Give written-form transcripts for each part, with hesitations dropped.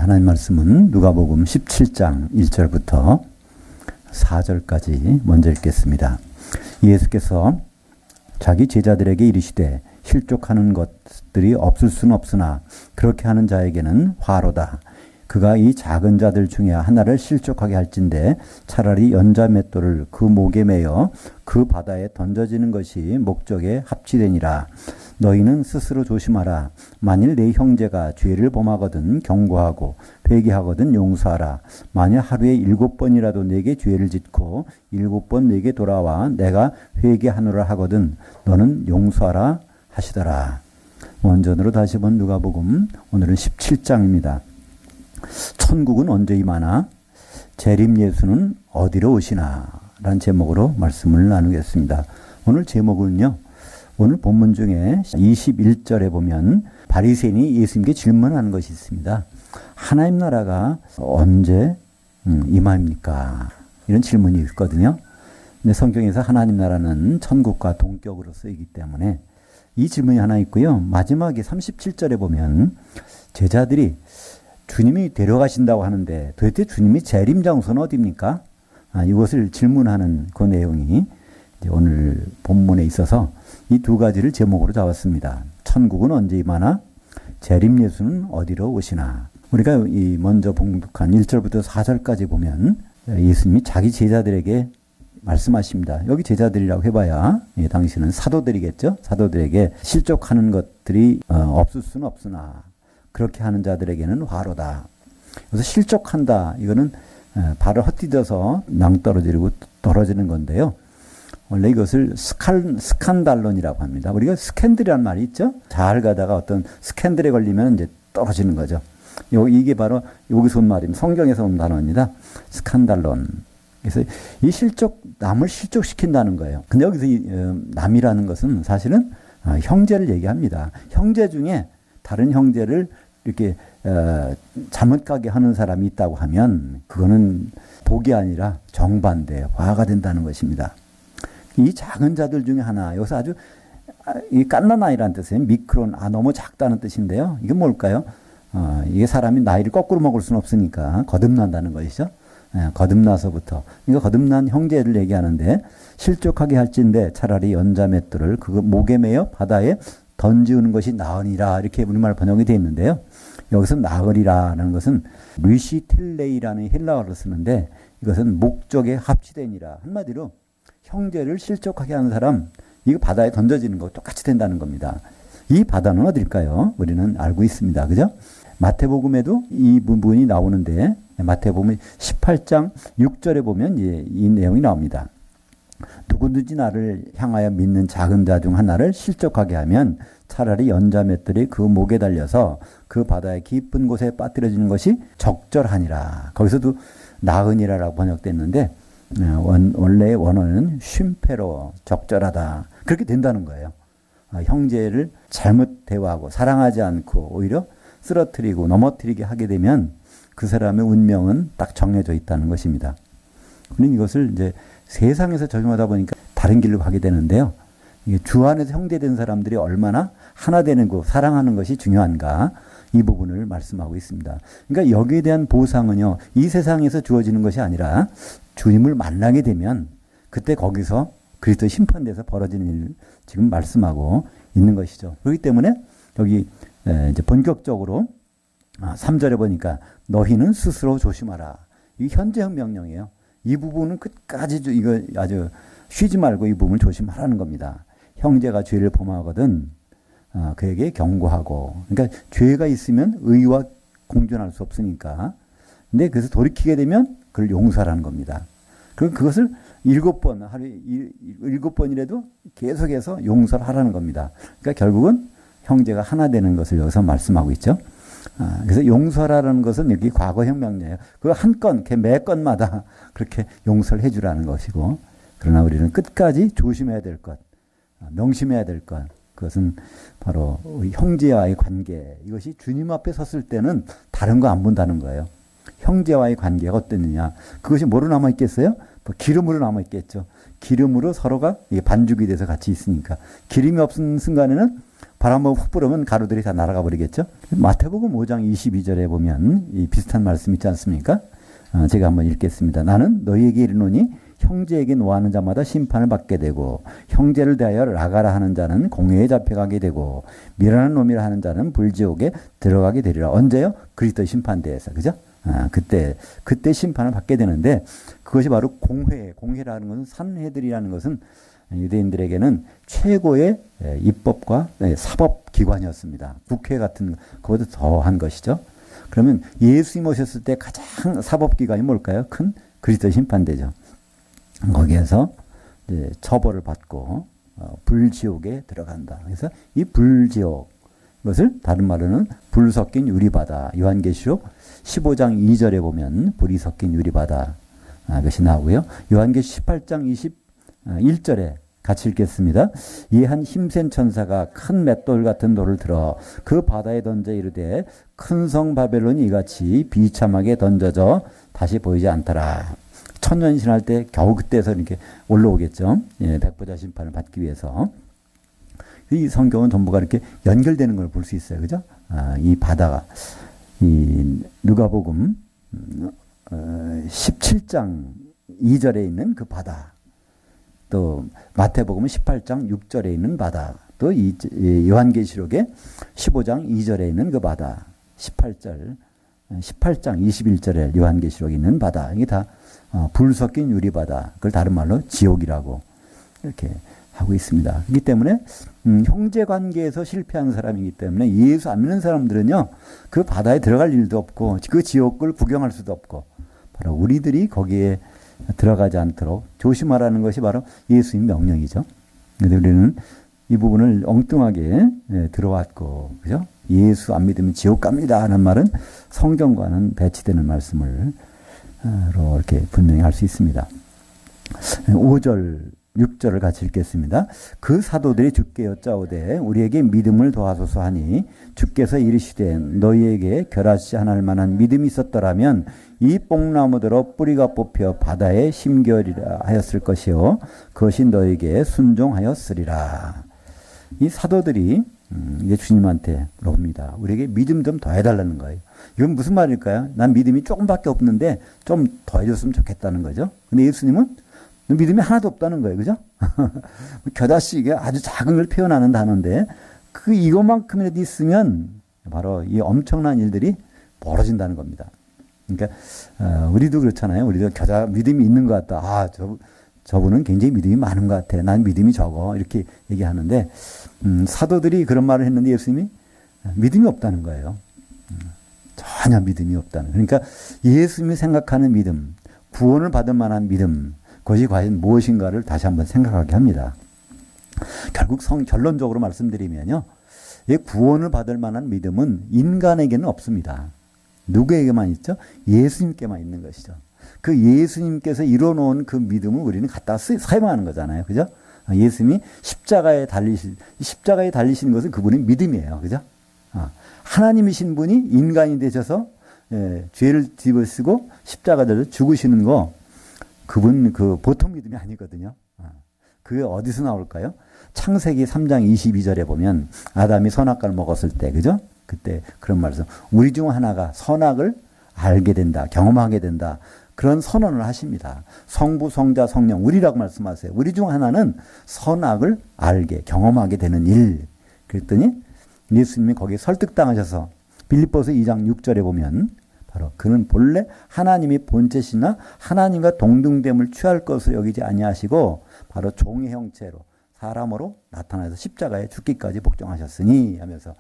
하나님 말씀은 누가복음 17장 1절부터 4절까지 먼저 읽겠습니다. 예수께서 자기 제자들에게 이르시되 실족하는 것들이 없을 수는 없으나 그렇게 하는 자에게는 화로다. 그가 이 작은 자들 중에 하나를 실족하게 할진대 차라리 연자맷돌을 그 목에 매어 그 바다에 던져지는 것이 목적에 합치되니라. 너희는 스스로 조심하라. 만일 내 형제가 죄를 범하거든 경고하고 회개하거든 용서하라. 만일 하루에 7번이라도 내게 죄를 짓고 7번 내게 돌아와 내가 회개하노라 하거든 너는 용서하라 하시더라. 원전으로 다시 본 누가복음 오늘은 17장입니다. 천국은 언제 임하나 재림 예수는 어디로 오시나 라는 제목으로 말씀을 나누겠습니다. 오늘 제목은요, 오늘 본문 중에 21절에 보면 바리새인이 예수님께 질문하는 것이 있습니다. 하나님 나라가 언제 임합니까? 이런 질문이 있거든요. 근데 성경에서 하나님 나라는 천국과 동격으로 쓰이기 때문에 이 질문이 하나 있고요. 마지막에 37절에 보면 제자들이 주님이 데려가신다고 하는데 도대체 주님이 재림 장소는 어디입니까? 이것을 질문하는 그 내용이 이제 오늘 본문에 있어서 이 두 가지를 제목으로 잡았습니다. 천국은 언제 임하나 재림 예수는 어디로 오시나. 우리가 이 먼저 봉독한 1절부터 4절까지 보면 예수님이 자기 제자들에게 말씀하십니다. 여기 제자들이라고 해봐야 당시는 사도들이겠죠. 사도들에게 실족하는 것들이 없을 수는 없으나 그렇게 하는 자들에게는 화로다. 그래서 실족한다. 이거는 발을 헛디뎌서 낭떠러지고 떨어지는 건데요. 원래 이것을 스칸달론이라고 합니다. 우리가 스캔들이라는 말이 있죠. 잘 가다가 어떤 스캔들에 걸리면 이제 떨어지는 거죠. 이게 바로 여기서 온 말입니다. 성경에서 온 단어입니다. 스칸달론. 그래서 이 남을 실족시킨다는 거예요. 근데 여기서 이 남이라는 것은 사실은 형제를 얘기합니다. 형제 중에 다른 형제를 이렇게 잘못 가게 하는 사람이 있다고 하면 그거는 복이 아니라 정반대, 화가 된다는 것입니다. 이 작은 자들 중에 하나, 여기서 아주 이 깐난아이라는 뜻이에요. 미크론, 너무 작다는 뜻인데요. 이게 뭘까요? 이게 사람이 나이를 거꾸로 먹을 수는 없으니까 거듭난다는 것이죠. 거듭나서부터. 그러니까 거듭난 형제를 얘기하는데 실족하게 할진대 차라리 연자맷돌을 그 목에 매어 바다에 던지는 것이 나으니라 이렇게 우리말 번역이 되어 있는데요. 여기서 나으리라는 것은 류시틸레이라는 헬라어를 쓰는데 이것은 목적에 합치되니라. 한마디로 형제를 실족하게 하는 사람 이거 바다에 던져지는 거 똑같이 된다는 겁니다. 이 바다는 어딜까요? 우리는 알고 있습니다. 그죠? 마태복음에도 이 부분이 나오는데 마태복음 18장 6절에 보면 이 내용이 나옵니다. 누구든지 나를 향하여 믿는 작은 자 중 하나를 실족하게 하면 차라리 연자맷돌이 그 목에 달려서 그 바다의 깊은 곳에 빠뜨려지는 것이 적절하니라. 거기서도 나으니라라고 번역됐는데 원래의 원어는 쉼페로 적절하다. 그렇게 된다는 거예요. 형제를 잘못 대화하고 사랑하지 않고 오히려 쓰러뜨리고 넘어뜨리게 하게 되면 그 사람의 운명은 딱 정해져 있다는 것입니다. 우리는 이것을 이제 세상에서 적용하다 보니까 다른 길로 가게 되는데요. 이게 주 안에서 형제된 사람들이 얼마나 하나 되는 거, 사랑하는 것이 중요한가 이 부분을 말씀하고 있습니다. 그러니까 여기에 대한 보상은요, 이 세상에서 주어지는 것이 아니라 주님을 만나게 되면 그때 거기서 그리스도 심판대에서 벌어지는 일을 지금 말씀하고 있는 것이죠. 그렇기 때문에 여기 이제 본격적으로 3절에 보니까 너희는 스스로 조심하라. 이게 현재형 명령이에요. 이 부분은 끝까지 이거 아주 쉬지 말고 이 부분을 조심하라는 겁니다. 형제가 죄를 범하거든 그에게 경고하고, 그러니까 죄가 있으면 의와 공존할 수 없으니까. 근데 그래서 돌이키게 되면 그걸 용서하라는 겁니다. 그리고 그것을 7번, 하루에 7번이라도 계속해서 용서를 하라는 겁니다. 그러니까 결국은 형제가 하나 되는 것을 여기서 말씀하고 있죠. 그래서 용서라는 것은 여기 과거형 명령이에요. 그 한 건, 매 건마다 그렇게 용서를 해주라는 것이고, 그러나 우리는 끝까지 조심해야 될 것, 명심해야 될 것, 그것은 바로 형제와의 관계. 이것이 주님 앞에 섰을 때는 다른 거 안 본다는 거예요. 형제와의 관계가 어땠느냐. 그것이 뭐로 남아있겠어요? 기름으로 남아있겠죠. 기름으로 서로가 반죽이 돼서 같이 있으니까. 기름이 없는 순간에는 바람 훅 불으면 가루들이 다 날아가 버리겠죠. 마태복음 5장 22절에 보면 이 비슷한 말씀 있지 않습니까? 제가 한번 읽겠습니다. 나는 너희에게 이르노니 형제에게 노하는 자마다 심판을 받게 되고 형제를 대하여 라가라 하는 자는 공회에 잡혀가게 되고 미라는 놈이라 하는 자는 불지옥에 들어가게 되리라. 언제요? 그리스도 심판대에서. 그죠? 그때 심판을 받게 되는데 그것이 바로 공회라는 것은 산헤들이라는 것은 유대인들에게는 최고의 입법과 사법 기관이었습니다. 국회 같은 그보다 더한 것이죠. 그러면 예수님 오셨을 때 가장 사법 기관이 뭘까요? 큰 그리스도 심판대죠. 거기에서 이제 처벌을 받고 불지옥에 들어간다. 그래서 이 불지옥 이것을 다른 말로는 불 섞인 유리바다. 요한계시록 15장 2절에 보면 불이 섞인 유리바다 것이 나오고요. 요한계시록 18장 21절에 같이 읽겠습니다. 이 한 힘센 천사가 큰 맷돌 같은 돌을 들어 그 바다에 던져 이르되 큰 성 바벨론이 이같이 비참하게 던져져 다시 보이지 않더라. 천년신할 때 겨우 그때서 이렇게 올라오겠죠. 예, 백보자 심판을 받기 위해서. 이 성경은 전부가 이렇게 연결되는 걸 볼 수 있어요. 그죠? 이 바다가, 이 누가복음 17장 2절에 있는 그 바다. 또 마태복음 18장 6절에 있는 바다. 또 이 요한계시록의 15장 2절에 있는 그 바다. 18장 21절에 요한계시록에 있는 바다. 이게 다 불 섞인 유리바다. 그걸 다른 말로 지옥이라고 이렇게 하고 있습니다. 그렇기 때문에 형제 관계에서 실패한 사람이기 때문에 예수 안 믿는 사람들은요. 그 바다에 들어갈 일도 없고 그 지옥을 구경할 수도 없고 바로 우리들이 거기에 들어가지 않도록 조심하라는 것이 바로 예수님 명령이죠. 그런데 우리는 이 부분을 엉뚱하게 들어왔고 그죠? 예수 안 믿으면 지옥 갑니다 하는 말은 성경과는 배치되는 말씀을 이렇게 분명히 할 수 있습니다. 5절 6절을 같이 읽겠습니다. 그 사도들이 주께 여짜오되 우리에게 믿음을 더하소서 하니 주께서 이르시되 너희에게 결하시 하나할 만한 믿음이 있었더라면 이 뽕나무대로 뿌리가 뽑혀 바다에 심겨리라 하였을 것이요 그것이 너희에게 순종하였으리라. 이 사도들이 이제 주님한테 물어봅니다. 우리에게 믿음 좀 더해달라는 거예요. 이건 무슨 말일까요? 난 믿음이 조금밖에 없는데 좀 더해줬으면 좋겠다는 거죠. 근데 예수님은 믿음이 하나도 없다는 거예요. 그죠? 겨자씨 이게 아주 작은 걸 표현하는 단어인데 이것만큼이라도 있으면 바로 이 엄청난 일들이 벌어진다는 겁니다. 그러니까 우리도 그렇잖아요. 우리도 믿음이 있는 것 같다. 저분은 굉장히 믿음이 많은 것 같아. 난 믿음이 적어. 이렇게 얘기하는데 사도들이 그런 말을 했는데 예수님이 믿음이 없다는 거예요. 전혀 믿음이 없다는. 그러니까 예수님이 생각하는 믿음, 구원을 받을 만한 믿음, 그것이 과연 무엇인가를 다시 한번 생각하게 합니다. 결국 결론적으로 말씀드리면요. 이 구원을 받을 만한 믿음은 인간에게는 없습니다. 누구에게만 있죠? 예수님께만 있는 것이죠. 그 예수님께서 이뤄놓은 그 믿음을 우리는 갖다 사용하는 거잖아요. 그죠? 예수님이 십자가에 달리시는 것은 그분의 믿음이에요. 그죠? 하나님이신 분이 인간이 되셔서 죄를 집으시고 십자가를 죽으시는 거 그분 보통 믿음이 아니거든요. 그게 어디서 나올까요? 창세기 3장 22절에 보면 아담이 선악과를 먹었을 때 그죠? 그때 그런 말씀 우리 중 하나가 선악을 알게 된다. 경험하게 된다. 그런 선언을 하십니다. 성부, 성자, 성령 우리라고 말씀하세요. 우리 중 하나는 선악을 알게 경험하게 되는 일. 그랬더니 예수님이 거기에 설득당하셔서 빌립보서 2장 6절에 보면 바로 그는 본래 하나님이 본체시나 하나님과 동등됨을 취할 것으로 여기지 아니하시고 바로 종의 형체로 사람으로 나타나서 십자가에 죽기까지 복종하셨으니 하면서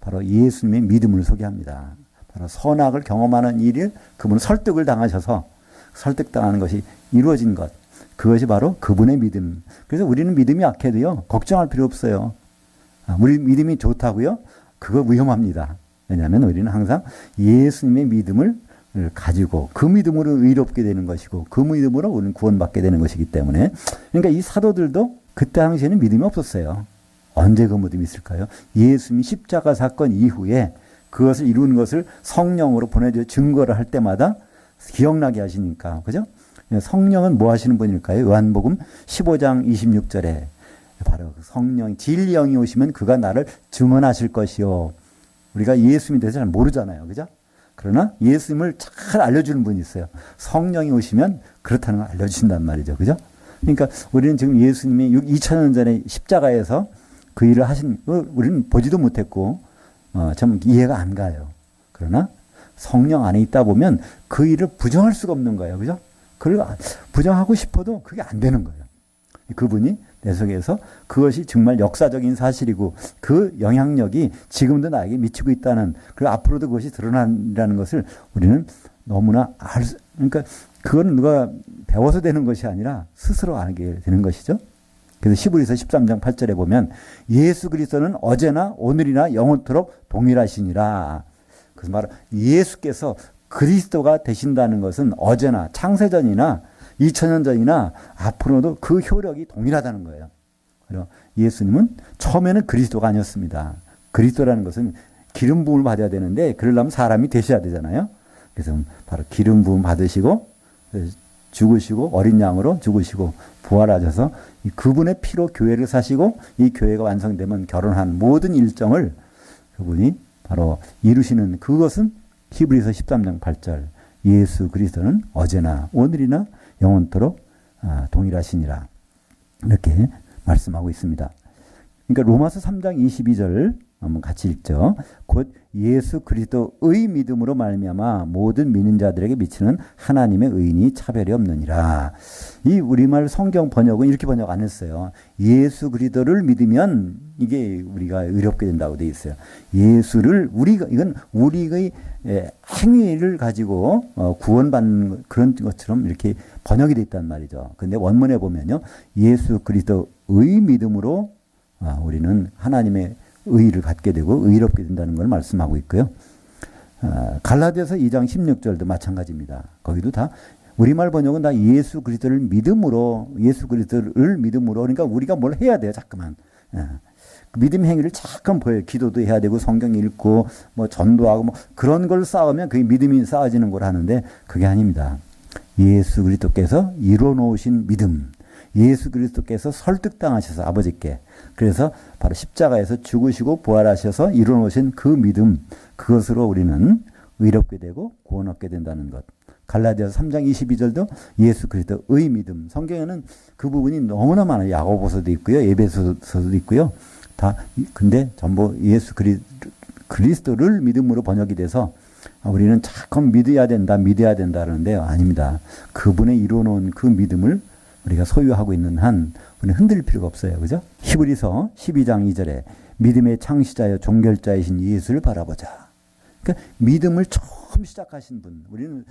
바로 예수님의 믿음을 소개합니다. 바로 선악을 경험하는 일을 그분은 설득을 당하셔서 설득당하는 것이 이루어진 것. 그것이 바로 그분의 믿음. 그래서 우리는 믿음이 약해도요. 걱정할 필요 없어요. 우리 믿음이 좋다고요? 그거 위험합니다. 왜냐하면 우리는 항상 예수님의 믿음을 가지고 그 믿음으로 의롭게 되는 것이고 그 믿음으로 우리는 구원받게 되는 것이기 때문에 그러니까 이 사도들도 그때 당시에는 믿음이 없었어요. 언제 그 믿음이 있을까요? 예수님이 십자가 사건 이후에 그것을 이루는 것을 성령으로 보내줘 증거를 할 때마다 기억나게 하시니까 그죠? 성령은 뭐 하시는 분일까요? 요한복음 15장 26절에 바로 성령, 진리영이 오시면 그가 나를 증언하실 것이요. 우리가 예수님에 대해서 잘 모르잖아요. 그죠? 그러나 예수님을 잘 알려주는 분이 있어요. 성령이 오시면 그렇다는 걸 알려주신단 말이죠. 그죠? 그러니까 우리는 지금 예수님이 2000년 전에 십자가에서 그 일을 하신, 우리는 보지도 못했고, 참 이해가 안 가요. 그러나 성령 안에 있다 보면 그 일을 부정할 수가 없는 거예요. 그죠? 그걸 부정하고 싶어도 그게 안 되는 거예요. 그분이 내 속에서 그것이 정말 역사적인 사실이고 그 영향력이 지금도 나에게 미치고 있다는, 그리고 앞으로도 그것이 드러난다는 것을 우리는 너무나 그러니까 그건 누가 배워서 되는 것이 아니라 스스로 알게 되는 것이죠. 그래서 히브리서 13장 8절에 보면 예수 그리스도는 어제나 오늘이나 영원토록 동일하시니라. 그래서 바로 예수께서 그리스도가 되신다는 것은 어제나 창세전이나 2000년 전이나 앞으로도 그 효력이 동일하다는 거예요. 그리고 예수님은 처음에는 그리스도가 아니었습니다. 그리스도라는 것은 기름 부음을 받아야 되는데 그러려면 사람이 되셔야 되잖아요. 그래서 바로 기름 부음 받으시고 죽으시고 어린 양으로 죽으시고 부활하셔서 그분의 피로 교회를 사시고 이 교회가 완성되면 결혼한 모든 일정을 그분이 바로 이루시는, 그것은 히브리서 13장 8절 예수 그리스도는 어제나 오늘이나 영원토록 동일하시니라, 이렇게 말씀하고 있습니다. 그러니까 로마서 3장 22절 한번 같이 읽죠. 곧 예수 그리스도의 믿음으로 말미암아 모든 믿는 자들에게 미치는 하나님의 의인이 차별이 없느니라. 이 우리말 성경 번역은 이렇게 번역 안 했어요. 예수 그리스도를 믿으면 이게 우리가 의롭게 된다고 돼 있어요. 예수를 이건 우리의 행위를 가지고 구원받는 그런 것처럼 이렇게 번역이 돼 있단 말이죠. 근데 원문에 보면요, 예수 그리스도의 믿음으로 우리는 하나님의 의의를 갖게 되고 의롭게 된다는 걸 말씀하고 있고요. 갈라디아서 2장 16절도 마찬가지입니다. 거기도 다 우리말 번역은 다 예수 그리스도를 믿음으로, 예수 그리스도를 믿음으로, 그러니까 우리가 뭘 해야 돼요, 자꾸만. 믿음 행위를 잠깐 보여요. 기도도 해야 되고 성경 읽고 뭐 전도하고 뭐 그런 걸 쌓으면 그게 믿음이 쌓아지는 걸 하는데 그게 아닙니다. 예수 그리스도께서 이루어 놓으신 믿음, 예수 그리스도께서 설득당하셔서 아버지께, 그래서 바로 십자가에서 죽으시고 부활하셔서 이루어 놓으신 그 믿음, 그것으로 우리는 의롭게 되고 구원 얻게 된다는 것. 갈라디아서 3장 22절도 예수 그리스도의 믿음. 성경에는 그 부분이 너무나 많아요. 야고보서도 있고요, 에베소서도 있고요. 다 근데 전부 예수 그리스도를 믿음으로 번역이 돼서 우리는 자꾸 믿어야 된다 그러는데요, 아닙니다. 그분의 이루어놓은 그 믿음을 우리가 소유하고 있는 한 우리는 흔들릴 필요가 없어요. 그죠? 히브리서 12장 2절에 믿음의 창시자여 종결자이신 예수를 바라보자. 그러니까 믿음을 처음 시작하신 분. 우리는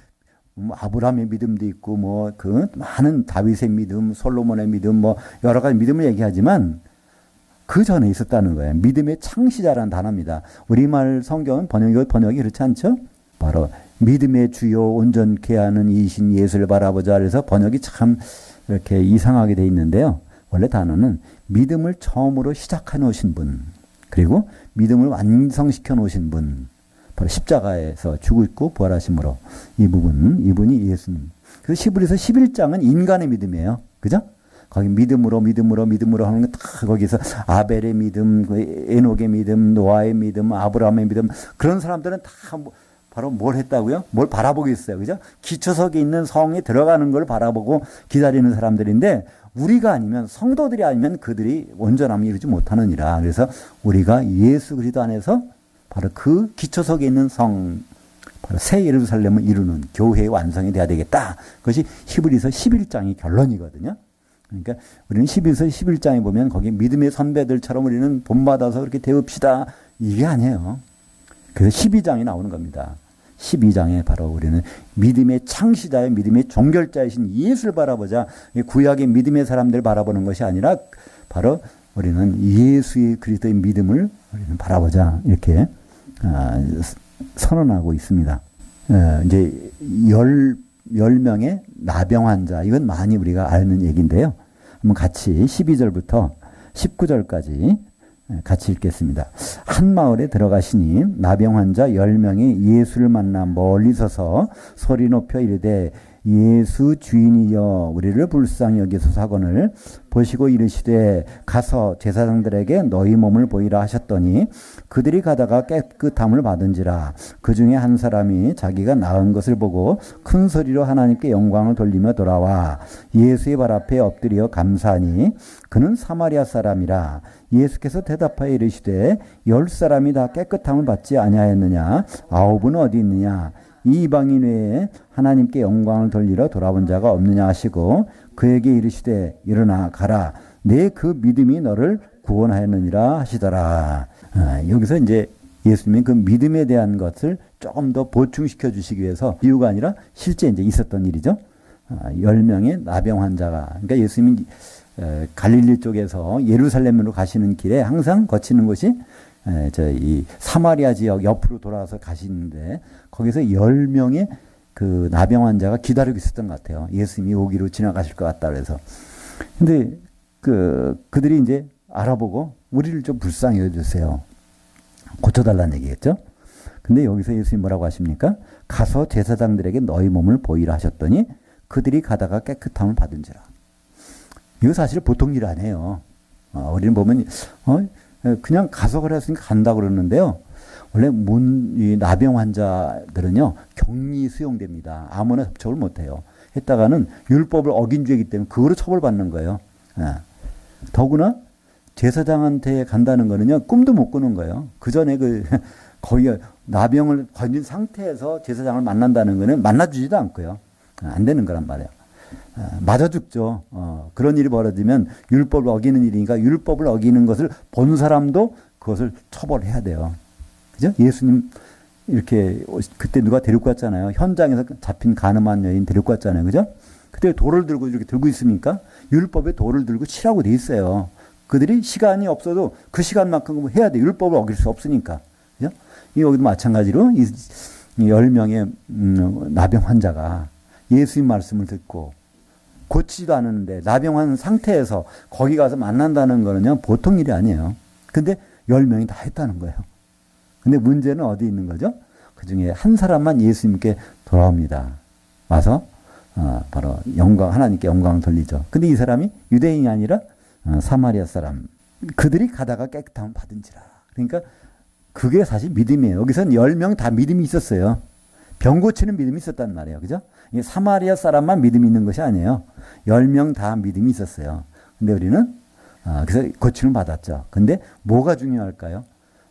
아브라함의 믿음도 있고 뭐 그 많은 다윗의 믿음, 솔로몬의 믿음, 뭐 여러 가지 믿음을 얘기하지만 그 전에 있었다는 거예요. 믿음의 창시자라는 단어입니다. 우리말 성경은 번역이 그렇지 않죠? 바로 믿음의 주요 온전케 하는 이신 예수를 바라보자. 그래서 번역이 참 이렇게 이상하게 돼 있는데요. 원래 단어는 믿음을 처음으로 시작해 놓으신 분, 그리고 믿음을 완성시켜 놓으신 분, 바로 십자가에서 죽고 부활하심으로 이분이 예수님. 그래서 히브리서 11장은 인간의 믿음이에요. 그죠? 거기 믿음으로 하는 거 다 거기서 아벨의 믿음, 에녹의 믿음, 노아의 믿음, 아브라함의 믿음, 그런 사람들은 다 바로 뭘 했다고요? 뭘 바라보고 있어요. 그죠? 기초석에 있는 성에 들어가는 걸 바라보고 기다리는 사람들인데 우리가 아니면, 성도들이 아니면 그들이 온전함을 이루지 못하느니라. 그래서 우리가 예수 그리스도 안에서 바로 그 기초석에 있는 성, 바로 새 예루살렘을 이루는 교회의 완성이 돼야 되겠다. 그것이 히브리서 11장의 결론이거든요. 그러니까 우리는 히브리서 11장에 보면 거기 믿음의 선배들처럼 우리는 본받아서 그렇게 되읍시다, 이게 아니에요. 그래서 12장이 나오는 겁니다. 12장에 바로 우리는 믿음의 창시자의 믿음의 종결자이신 예수를 바라보자. 구약의 믿음의 사람들을 바라보는 것이 아니라 바로 우리는 예수의 그리스도의 믿음을 우리는 바라보자, 이렇게 선언하고 있습니다. 이제 10명의 나병 환자, 이건 많이 우리가 아는 얘기인데요. 한번 같이 12절부터 19절까지 같이 읽겠습니다. 한 마을에 들어가시니 나병 환자 10명이 예수를 만나 멀리 서서 소리 높여 이르되 예수 주인이여 우리를 불쌍히 여기소서 하거늘 보시고 이르시되 가서 제사장들에게 너희 몸을 보이라 하셨더니 그들이 가다가 깨끗함을 받은지라. 그 중에 한 사람이 자기가 나은 것을 보고 큰 소리로 하나님께 영광을 돌리며 돌아와 예수의 발 앞에 엎드려 감사하니 그는 사마리아 사람이라. 예수께서 대답하여 이르시되 10사람이 다 깨끗함을 받지 아니하였느냐? 9은 어디 있느냐? 이 이방인 외에 하나님께 영광을 돌리러 돌아온 자가 없느냐 하시고 그에게 이르시되 일어나 가라. 내 그 믿음이 너를 구원하였느니라 하시더라. 여기서 이제 예수님이 그 믿음에 대한 것을 조금 더 보충시켜 주시기 위해서 이유가 아니라 실제 이제 있었던 일이죠. 10명의 나병 환자가, 그러니까 예수님이 갈릴리 쪽에서 예루살렘으로 가시는 길에 항상 거치는 곳이 이 사마리아 지역 옆으로 돌아와서 가시는데 거기서 10명의 그 나병 환자가 기다리고 있었던 것 같아요. 예수님이 오기로 지나가실 것 같다 그래서. 근데 그들이 이제 알아보고 우리를 좀 불쌍히 여겨주세요. 고쳐달라는 얘기겠죠. 근데 여기서 예수님이 뭐라고 하십니까? 가서 제사장들에게 너희 몸을 보이라 하셨더니 그들이 가다가 깨끗함을 받은지라. 이거 사실 보통 일 아니에요. 우리는 보면 그냥 가서 그랬으니까 간다 그러는데요. 원래 이 나병 환자들은요 격리 수용됩니다. 아무나 접촉을 못해요. 했다가는 율법을 어긴 죄이기 때문에 그거로 처벌받는 거예요. 더구나 제사장한테 간다는 거는요 꿈도 못 꾸는 거예요. 그 전에 거의 나병을 걸린 상태에서 제사장을 만난다는 거는 만나주지도 않고요. 안 되는 거란 말이에요. 맞아 죽죠. 그런 일이 벌어지면 율법을 어기는 일이니까 율법을 어기는 것을 본 사람도 그것을 처벌해야 돼요. 그죠? 예수님 이렇게 그때 누가 데리고 갔잖아요. 현장에서 잡힌 가늠한 여인 데리고 갔잖아요. 그죠? 그때 돌을 들고 이렇게 들고 있으니까 율법에 돌을 들고 치라고 돼 있어요. 그들이 시간이 없어도 그 시간만큼 해야 돼. 율법을 어길 수 없으니까. 그죠? 여기도 마찬가지로 이 10명의 나병 환자가 예수님 말씀을 듣고 고치지도 않았는데 나병한 상태에서 거기 가서 만난다는 거는요 보통 일이 아니에요. 근데 10명이 다 했다는 거예요. 근데 문제는 어디 있는 거죠? 그 중에 한 사람만 예수님께 돌아옵니다. 와서 바로 하나님께 영광을 돌리죠. 근데 이 사람이 유대인이 아니라 사마리아 사람. 그들이 가다가 깨끗함을 받은지라. 그러니까 그게 사실 믿음이에요. 여기서는 10명 다 믿음이 있었어요. 병 고치는 믿음이 있었단 말이에요. 그죠? 사마리아 사람만 믿음이 있는 것이 아니에요. 10명 다 믿음이 있었어요. 근데 우리는 그래서 고침을 받았죠. 근데 뭐가 중요할까요?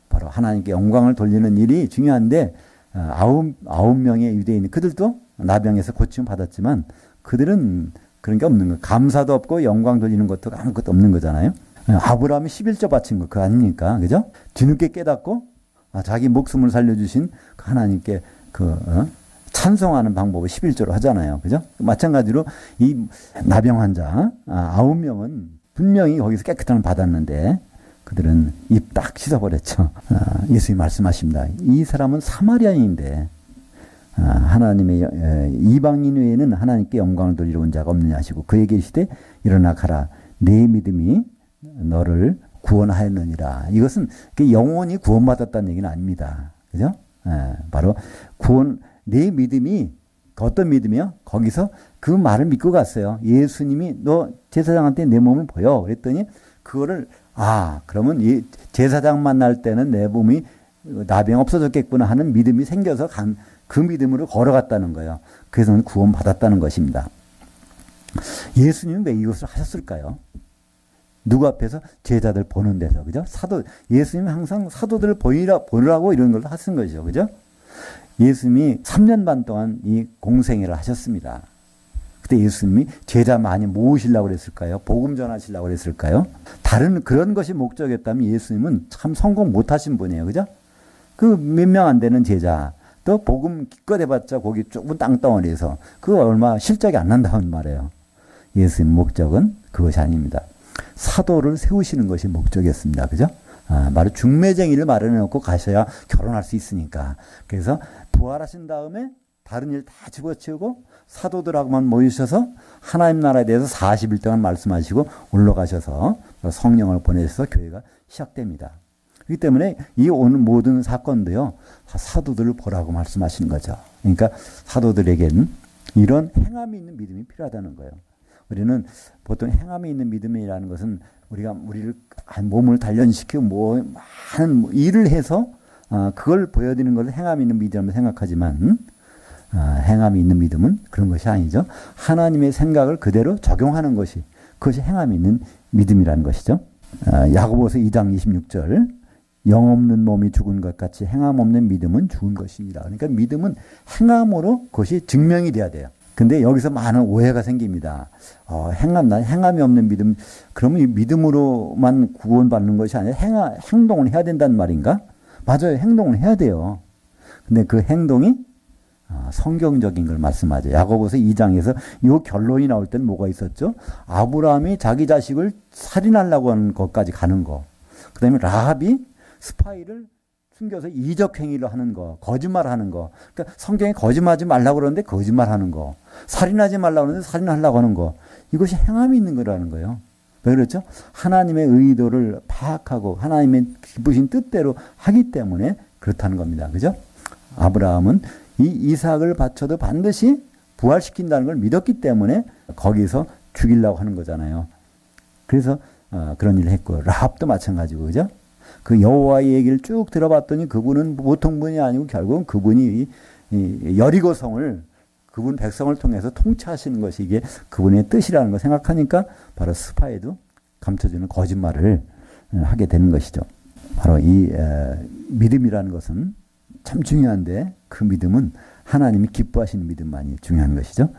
바로 하나님께 영광을 돌리는 일이 중요한데 9명의 유대인 그들도 나병에서 고침을 받았지만 그들은 그런 게 없는 거예요. 감사도 없고 영광 돌리는 것도 아무것도 없는 거잖아요. 아브라함이 11조 바친 거 그거 아닙니까? 그죠? 뒤늦게 깨닫고 자기 목숨을 살려주신 하나님께 찬송하는 방법을 11조로 하잖아요. 그죠? 마찬가지로 이 나병 환자 9명은 분명히 거기서 깨끗함을 받았는데 그들은 입 딱 씻어버렸죠. 예수님이 말씀하십니다. 이 사람은 사마리아인인데 하나님의 이방인 외에는 하나님께 영광을 돌리러 온 자가 없느냐 하시고 그에게 이르시되 일어나 가라. 내 믿음이 너를 구원하였느니라. 이것은 영원히 구원받았다는 얘기는 아닙니다. 그죠? 바로 내 믿음이 어떤 믿음이요? 거기서 그 말을 믿고 갔어요. 예수님이 너 제사장한테 내 몸을 보여. 그랬더니 그거를 그러면 이 제사장 만날 때는 내 몸이 나병 없어졌겠구나 하는 믿음이 생겨서 그 믿음으로 걸어갔다는 거예요. 그래서 구원받았다는 것입니다. 예수님은 왜 이것을 하셨을까요? 누구 앞에서? 제자들 보는 데서. 그죠? 예수님은 항상 사도들을 보느라고 이런 걸 하신 것이죠. 그죠? 예수님이 3년 반 동안 이 공생애를 하셨습니다. 그때 예수님이 제자 많이 모으시려고 그랬을까요? 복음 전하시려고 그랬을까요? 다른 그런 것이 목적이었다면 예수님은 참 성공 못 하신 분이에요. 그죠? 그 몇 명 안 되는 제자, 또 복음 기껏 해봤자 거기 좁은 땅덩어리에서 그거 얼마 실적이 안 난다는 말이에요. 예수님 목적은 그것이 아닙니다. 사도를 세우시는 것이 목적이었습니다. 그죠? 바로 중매쟁이를 마련해 놓고 가셔야 결혼할 수 있으니까. 그래서 부활하신 다음에 다른 일 다 집어치우고 사도들하고만 모이셔서 하나님 나라에 대해서 40일 동안 말씀하시고 올라가셔서 성령을 보내셔서 교회가 시작됩니다. 그렇기 때문에 이 오는 모든 사건도요, 사도들을 보라고 말씀하시는 거죠. 그러니까 사도들에게는 이런 행함이 있는 믿음이 필요하다는 거예요. 우리는 보통 행함이 있는 믿음이라는 것은 우리가 우리를 몸을 단련시키고 뭐 많은 일을 해서 그걸 보여드리는 것을 행함이 있는 믿음을 생각하지만 행함이 있는 믿음은 그런 것이 아니죠. 하나님의 생각을 그대로 적용하는 것이 그것이 행함이 있는 믿음이라는 것이죠. 야고보서 2장 26절 영 없는 몸이 죽은 것 같이 행함 없는 믿음은 죽은 것이니라. 그러니까 믿음은 행함으로 그것이 증명이 돼야 돼요. 근데 여기서 많은 오해가 생깁니다. 행함이 없는 믿음, 그러면 이 믿음으로만 구원받는 것이 아니라 행동을 해야 된다는 말인가? 맞아요. 행동을 해야 돼요. 근데 그 행동이 성경적인 걸 말씀하죠. 야고보서 2장에서 이 결론이 나올 때는 뭐가 있었죠? 아브라함이 자기 자식을 살인하려고 하는 것까지 가는 거. 그 다음에 라합이 스파이를 숨겨서 이적 행위를 하는 거, 거짓말하는 거. 그러니까 성경에 거짓말하지 말라고 그러는데 거짓말하는 거, 살인하지 말라고 그러는데 살인하려고 하는 거. 이것이 행함이 있는 거라는 거예요. 왜 그렇죠? 하나님의 의도를 파악하고 하나님의 기쁘신 뜻대로 하기 때문에 그렇다는 겁니다. 그죠? 아브라함은 이 이삭을 바쳐도 반드시 부활시킨다는 걸 믿었기 때문에 거기서 죽이려고 하는 거잖아요. 그래서 그런 일을 했고 라합도 마찬가지고 그죠? 그 여호와의 얘기를 쭉 들어봤더니 그분은 보통 분이 아니고 결국은 그분이 이 여리고성을 그분 백성을 통해서 통치하시는 것이 이게 그분의 뜻이라는 걸 생각하니까 바로 스파이도 감춰주는 거짓말을 하게 되는 것이죠. 바로 이 믿음이라는 것은 참 중요한데 그 믿음은 하나님이 기뻐하시는 믿음만이 중요한 것이죠.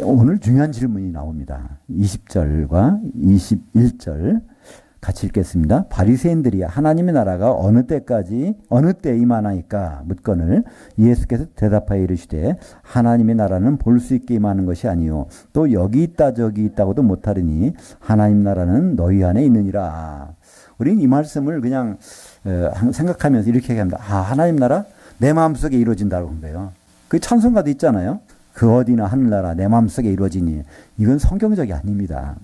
오늘 중요한 질문이 나옵니다. 20절과 21절 같이 읽겠습니다. 바리새인들이 하나님의 나라가 어느 때에 임하나이까 묻거늘 예수께서 대답하여 이르시되 하나님의 나라는 볼 수 있게 임하는 것이 아니요 또 여기 있다 저기 있다고도 못하리니 하나님 나라는 너희 안에 있느니라. 우리는 이 말씀을 그냥 생각하면서 이렇게 얘기합니다. 하나님 나라 내 마음속에 이루어진다고 한 거예요. 그 찬송가도 있잖아요. 그 어디나 하늘나라 내 마음속에 이루어지니. 이건 성경적이 아닙니다.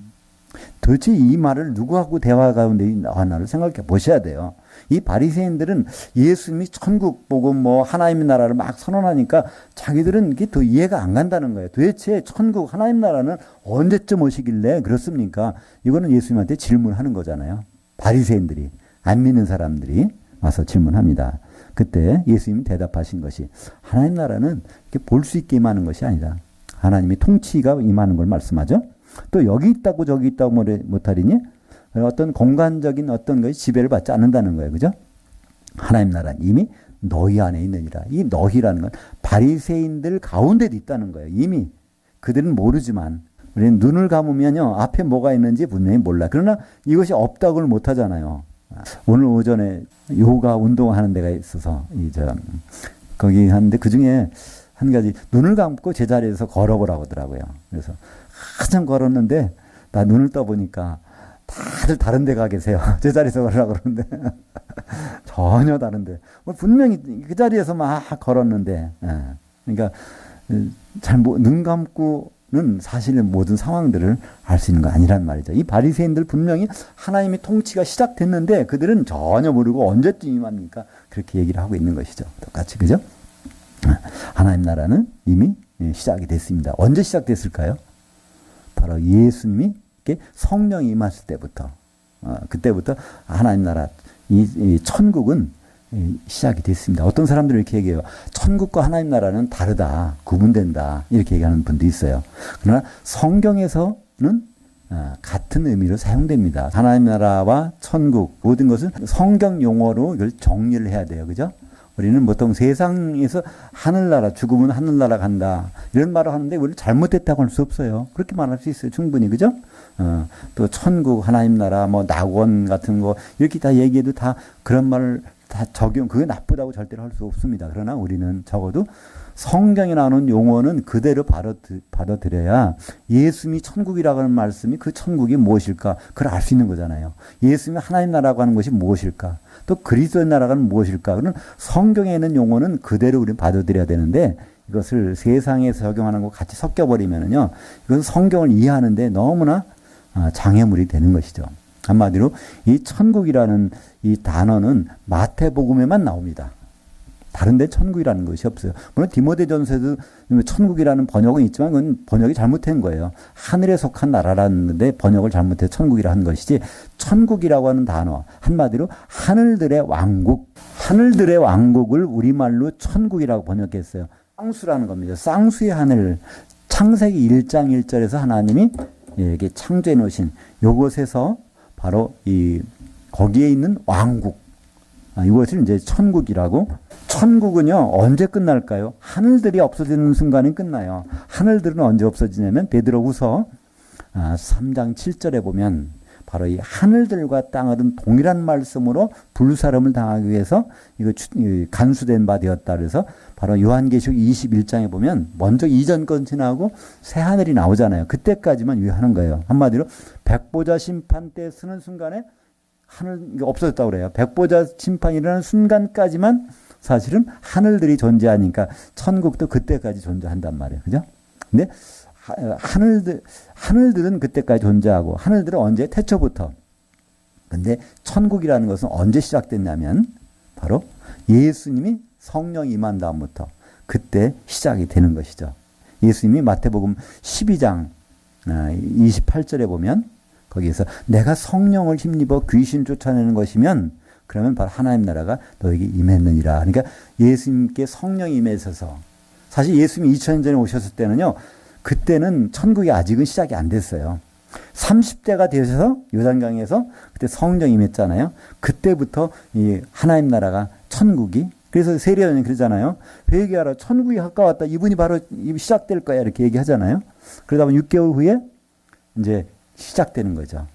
도대체 이 말을 누구하고 대화 가운데 나왔나를 생각해 보셔야 돼요. 이 바리새인들은 예수님이 천국 보고 뭐 하나님의 나라를 막 선언하니까 자기들은 이게 더 이해가 안 간다는 거예요. 도대체 천국 하나님 나라는 언제쯤 오시길래 그렇습니까? 이거는 예수님한테 질문하는 거잖아요. 바리새인들이 안 믿는 사람들이 와서 질문합니다. 그때 예수님이 대답하신 것이 하나님 나라는 볼 수 있게 임하는 것이 아니다. 하나님이 통치가 임하는 걸 말씀하죠. 또 여기 있다고 저기 있다고 못하리니 어떤 공간적인 어떤 것이 지배를 받지 않는다는 거예요. 그죠? 하나님 나라는 이미 너희 안에 있느니라. 이 너희라는 건 바리새인들 가운데도 있다는 거예요. 이미 그들은 모르지만 우리는 눈을 감으면요 앞에 뭐가 있는지 분명히 몰라. 그러나 이것이 없다고는 못하잖아요. 오늘 오전에 요가 운동하는 데가 있어서 거기 하는데 그 중에 한 가지 눈을 감고 제자리에서 걸어보라고 하더라고요. 그래서 한참 걸었는데 나 눈을 떠보니까 다들 다른 데 가 계세요. 제자리에서 걸으라고 그러는데 전혀 다른데 분명히 그 자리에서 막 걸었는데 그러니까 잘 눈 감고는 사실 모든 상황들을 알 수 있는 거 아니란 말이죠. 이 바리새인들 분명히 하나님의 통치가 시작됐는데 그들은 전혀 모르고 언제쯤 임합니까? 그렇게 얘기를 하고 있는 것이죠. 똑같이 그죠? 하나님 나라는 이미 시작이 됐습니다. 언제 시작됐을까요? 바로 예수님이 성령이 임했을 때부터 그때부터 하나님 나라 이 천국은 시작이 됐습니다. 어떤 사람들은 이렇게 얘기해요. 천국과 하나님 나라는 다르다. 구분된다. 이렇게 얘기하는 분도 있어요. 그러나 성경에서는 같은 의미로 사용됩니다. 하나님 나라와 천국 모든 것은 성경 용어로 이걸 정리를 해야 돼요. 그죠? 우리는 보통 세상에서 하늘나라, 죽으면 하늘나라 간다. 이런 말을 하는데 우리는 잘못됐다고 할 수 없어요. 그렇게 말할 수 있어요. 충분히. 그죠? 또 천국, 하나님 나라, 뭐 낙원 같은 거 이렇게 다 얘기해도 다 그런 말을 다 그게 나쁘다고 절대로 할 수 없습니다. 그러나 우리는 적어도 성경에 나오는 용어는 그대로 받아들여야 예수님이 천국이라고 하는 말씀이 그 천국이 무엇일까 그걸 알 수 있는 거잖아요. 예수님이 하나님 나라고 하는 것이 무엇일까 또 그리스도의 나라가 무엇일까 그는 성경에 있는 용어는 그대로 우리는 받아들여야 되는데 이것을 세상에서 적용하는 것 같이 섞여버리면은요 이건 성경을 이해하는데 너무나 장애물이 되는 것이죠. 한마디로 이 천국이라는 이 단어는 마태복음에만 나옵니다. 다른 데 천국이라는 것이 없어요. 물론 디모데전서에도 천국이라는 번역은 있지만 그건 번역이 잘못된 거예요. 하늘에 속한 나라라는데 번역을 잘못해서 천국이라 한 것이지, 천국이라고 하는 단어 한마디로 하늘들의 왕국, 하늘들의 왕국을 우리말로 천국이라고 번역했어요. 쌍수라는 겁니다. 쌍수의 하늘. 창세기 1장 1절에서 하나님이 이렇게 창조해 놓으신 요것에서 바로 거기에 있는 왕국, 이것을 이제 천국이라고. 천국은요, 언제 끝날까요? 하늘들이 없어지는 순간에 끝나요. 하늘들은 언제 없어지냐면 베드로후서 3장 7절에 보면 바로 이 하늘들과 땅은 동일한 말씀으로 불사름을 당하기 위해서 이거 간수된 바 되었다. 그래서 바로 요한계시록 21장에 보면 먼저 이전 건 지나고 새 하늘이 나오잖아요. 그때까지만 유효하는 거예요. 한마디로 백보자 심판 때 쓰는 순간에 하늘이 없어졌다고 그래요. 백보자 심판이 일어나는 순간까지만 사실은 하늘들이 존재하니까 천국도 그때까지 존재한단 말이에요. 그죠? 근데 하늘들은 그때까지 존재하고, 하늘들은 언제? 태초부터. 근데 천국이라는 것은 언제 시작됐냐면 바로 예수님이 성령 임한 다음부터 그때 시작이 되는 것이죠. 예수님이 마태복음 12장 28절에 보면 거기에서 내가 성령을 힘입어 귀신 쫓아내는 것이면 그러면 바로 하나님 나라가 너에게 임했느니라. 그러니까 예수님께 성령이 임해서, 사실 예수님이 2000년 전에 오셨을 때는요, 그때는 천국이 아직은 시작이 안 됐어요. 30대가 되셔서 요단강에서 그때 성령이 임했잖아요. 그때부터 이 하나님 나라가, 천국이, 그래서 세례요한이 그러잖아요. 회개하라, 천국이 가까웠다. 이분이 바로 시작될 거야. 이렇게 얘기하잖아요. 그러다 보면 6개월 후에 이제 시작되는 거죠.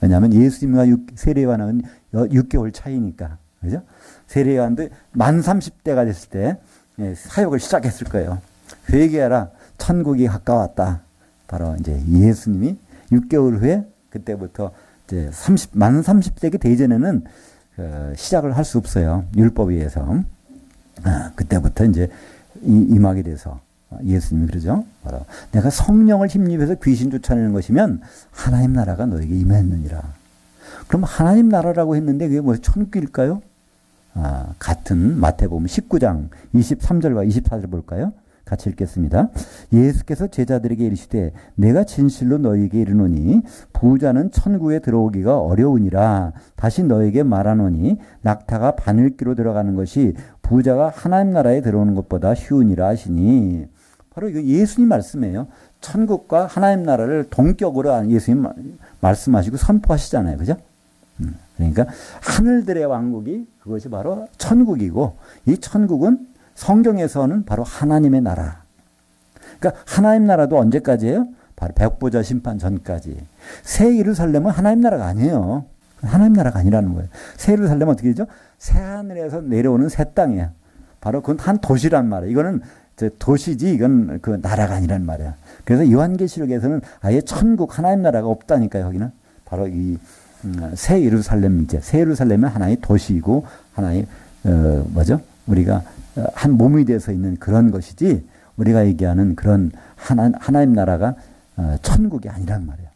왜냐하면 예수님과 세례요한은 6개월 차이니까. 그죠? 세례요한도 만 30대가 됐을 때 사역을 시작했을 거예요. 회개하라, 천국이 가까웠다. 바로 이제 예수님이 6개월 후에 그때부터 이제 만 30세기 대전에는 시작을 할 수 없어요. 율법에 의해서. 그때부터 이제 임하게 돼서 예수님이 그러죠. 바로 내가 성령을 힘입어서 귀신 쫓아내는 것이면 하나님 나라가 너에게 임했느니라. 그럼 하나님 나라라고 했는데 그게 뭐 천국일까요? 같은 마태복음 19장 23절과 24절 볼까요? 같이 읽겠습니다. 예수께서 제자들에게 이르시되 내가 진실로 너희에게 이르노니 부자는 천국에 들어오기가 어려우니라. 다시 너희에게 말하노니 낙타가 바늘기로 들어가는 것이 부자가 하나님 나라에 들어오는 것보다 쉬우니라 하시니. 바로 이거 예수님 말씀이에요. 천국과 하나님 나라를 동격으로 예수님 말씀하시고 선포하시잖아요. 그죠? 그러니까 하늘들의 왕국이 그것이 바로 천국이고, 이 천국은 성경에서는 바로 하나님의 나라. 그러니까 하나님 나라도 언제까지예요? 바로 백보자 심판 전까지. 새 예루살렘은 하나님 나라가 아니에요. 하나님 나라가 아니라는 거예요. 새 예루살렘은 어떻게 되죠? 새 하늘에서 내려오는 새 땅이에요. 바로 그건 한 도시란 말이에요. 이거는 도시지 이건 그 나라가 아니란 말이에요. 그래서 요한계시록에서는 아예 천국 하나님 나라가 없다니까요. 거기는 바로 이 새 예루살렘이죠. 새 예루살렘은 하나의 도시이고 하나의 뭐죠? 우리가 한 몸이 돼서 있는 그런 것이지, 우리가 얘기하는 그런 하나님 나라가 천국이 아니란 말이에요.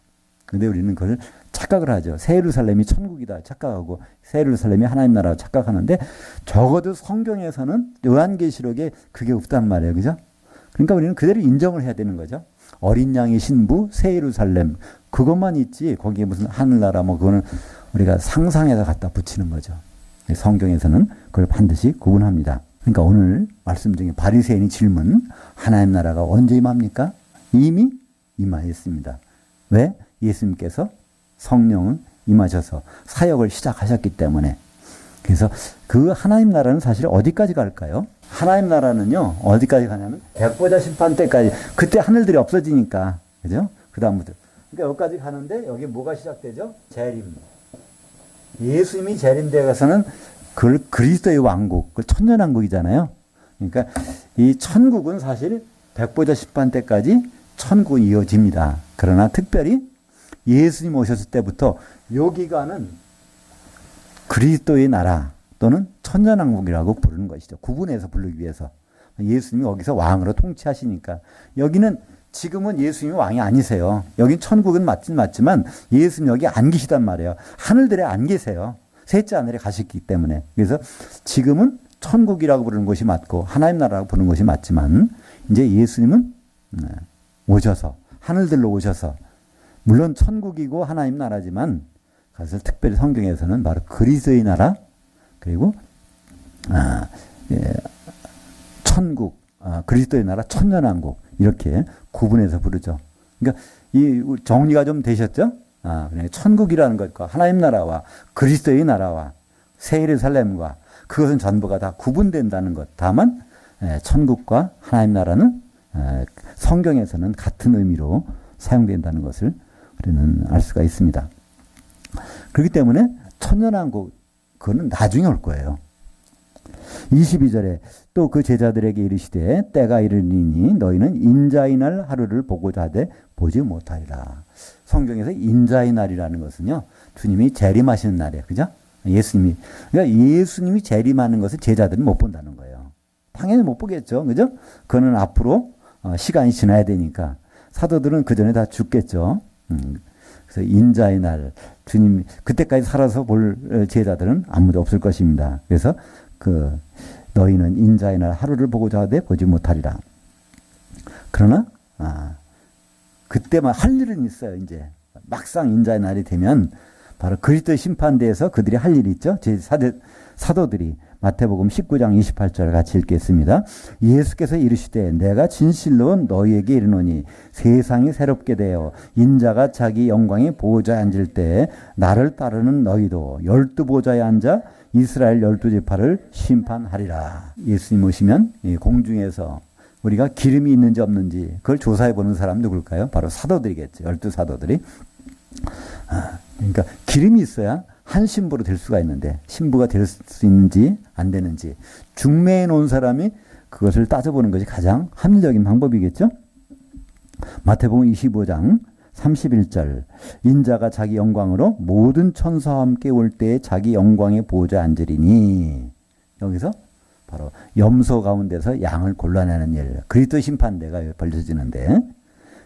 그런데 우리는 그걸 착각을 하죠. 새 예루살렘이 천국이다 착각하고 새 예루살렘이 하나님 나라고 착각하는데, 적어도 성경에서는 요한계시록에 그게 없단 말이에요. 그죠? 그러니까 우리는 그대로 인정을 해야 되는 거죠. 어린 양의 신부, 새 예루살렘, 그것만 있지 거기에 무슨 하늘나라 뭐 그거는 우리가 상상해서 갖다 붙이는 거죠. 성경에서는 그걸 반드시 구분합니다. 그러니까 오늘 말씀 중에 바리새인의 질문, 하나님 나라가 언제 임합니까? 이미 임하였습니다. 왜? 예수님께서 성령을 임하셔서 사역을 시작하셨기 때문에. 그래서 그 하나님 나라는 사실 어디까지 갈까요? 하나님 나라는요, 어디까지 가냐면 백보자 심판 때까지. 그때 하늘들이 없어지니까. 그죠? 그 다음부터. 그러니까 여기까지 가는데 여기 뭐가 시작되죠? 재림. 예수님이 재림되어 가서는 그 그리스도의 왕국, 그 천년왕국이잖아요. 그러니까 이 천국은 사실 백보자 심판 때까지 천국은 이어집니다. 그러나 특별히 예수님 오셨을 때부터 요 기간은 그리스도의 나라 또는 천년왕국이라고 부르는 것이죠. 구분해서 부르기 위해서. 예수님이 거기서 왕으로 통치하시니까. 여기는 지금은 예수님이 왕이 아니세요. 여긴 천국은 맞지만 예수님 여기 안 계시단 말이에요. 하늘들에 안 계세요. 셋째 하늘에 가셨기 때문에. 그래서 지금은 천국이라고 부르는 것이 맞고 하나님 나라라고 부르는 것이 맞지만 이제 예수님은 오셔서 하늘들로 오셔서 물론 천국이고 하나님 나라지만 그것을 특별히 성경에서는 바로 그리스도의 나라 그리고 천국, 그리스도의 나라 천년왕국 이렇게 구분해서 부르죠. 그러니까 이 정리가 좀 되셨죠? 그러니까 천국이라는 것과 하나님 나라와 그리스도의 나라와 새 예루살렘과 그것은 전부가 다 구분된다는 것. 다만 천국과 하나님 나라는 성경에서는 같은 의미로 사용된다는 것을 우리는 알 수가 있습니다. 그렇기 때문에 천년왕국 그거는 나중에 올 거예요. 22절에 또 그 제자들에게 이르시되 때가 이르리니 너희는 인자의 날 하루를 보고자 하되 보지 못하리라. 성경에서 인자의 날이라는 것은요. 주님이 재림하시는 날이에요. 그죠? 그러니까 예수님이 재림하는 것을 제자들은 못 본다는 거예요. 당연히 못 보겠죠. 그죠? 그거는 앞으로 시간이 지나야 되니까 사도들은 그 전에 다 죽겠죠. 그래서 인자의 날 주님 그때까지 살아서 볼 제자들은 아무도 없을 것입니다. 그래서 너희는 인자의 날 하루를 보고자 하되 보지 못하리라. 그러나 그때만 할 일은 있어요. 이제 막상 인자의 날이 되면 바로 그리스도 심판대에서 그들이 할 일이 있죠. 사도들이 마태복음 19장 28절을 같이 읽겠습니다. 예수께서 이르시되 내가 진실로 너희에게 이르노니 세상이 새롭게 되어 인자가 자기 영광의 보좌에 앉을 때 나를 따르는 너희도 12보좌에 앉아 이스라엘 12지파를 심판하리라. 예수님 오시면 공중에서 우리가 기름이 있는지 없는지 그걸 조사해 보는 사람 누굴까요? 바로 사도들이겠죠. 12사도들이. 그러니까 기름이 있어야 한 신부로 될 수가 있는데 신부가 될 수 있는지 안 되는지 중매해 놓은 사람이 그것을 따져보는 것이 가장 합리적인 방법이겠죠. 마태복음 25장 31절 인자가 자기 영광으로 모든 천사와 함께 올 때에 자기 영광의 보좌에 앉으리니 여기서 바로 염소 가운데서 양을 골라내는 일 그리스도 심판대가 벌어지는데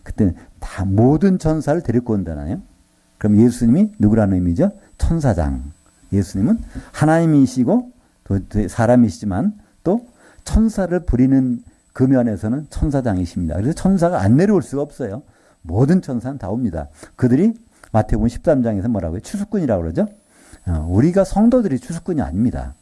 그때 다 모든 천사를 데리고 온다나요? 그럼 예수님이 누구라는 의미죠? 천사장. 예수님은 하나님이시고 또 사람이시지만 또 천사를 부리는 그 면에서는 천사장이십니다. 그래서 천사가 안 내려올 수가 없어요. 모든 천사는 다 옵니다. 그들이 마태복음 13장에서 뭐라고요? 추수꾼이라고 그러죠. 우리가 성도들이 추수꾼이 아닙니다.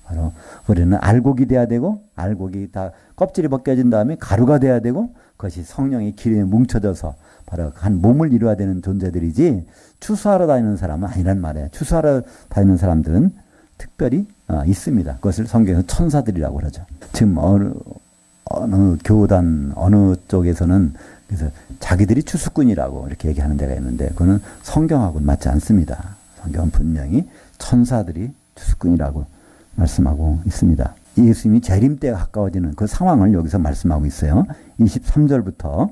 바로 우리는 알곡이 돼야 되고 알곡이 다 껍질이 벗겨진 다음에 가루가 돼야 되고 그것이 성령의 기름에 뭉쳐져서 바로 한 몸을 이루어야 되는 존재들이지 추수하러 다니는 사람은 아니란 말이에요. 추수하러 다니는 사람들은 특별히 있습니다. 그것을 성경에서 천사들이라고 그러죠. 지금 어느 교단 어느 쪽에서는 그래서 자기들이 추수꾼이라고 이렇게 얘기하는 데가 있는데 그거는 성경하고는 맞지 않습니다. 성경은 분명히 천사들이 추수꾼이라고 말씀하고 있습니다. 예수님이 재림 때가 가까워지는 그 상황을 여기서 말씀하고 있어요. 23절부터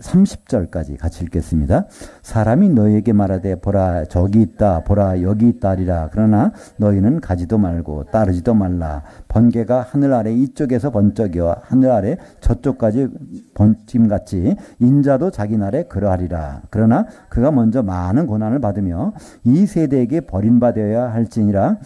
30절까지 같이 읽겠습니다. 사람이 너희에게 말하되 보라 저기 있다 보라 여기 있다 하리라. 그러나 너희는 가지도 말고 따르지도 말라. 번개가 하늘 아래 이쪽에서 번쩍이어 하늘 아래 저쪽까지 번짐같이 인자도 자기 날에 그러하리라. 그러나 그가 먼저 많은 고난을 받으며 이 세대에게 버림받아야 할지니라.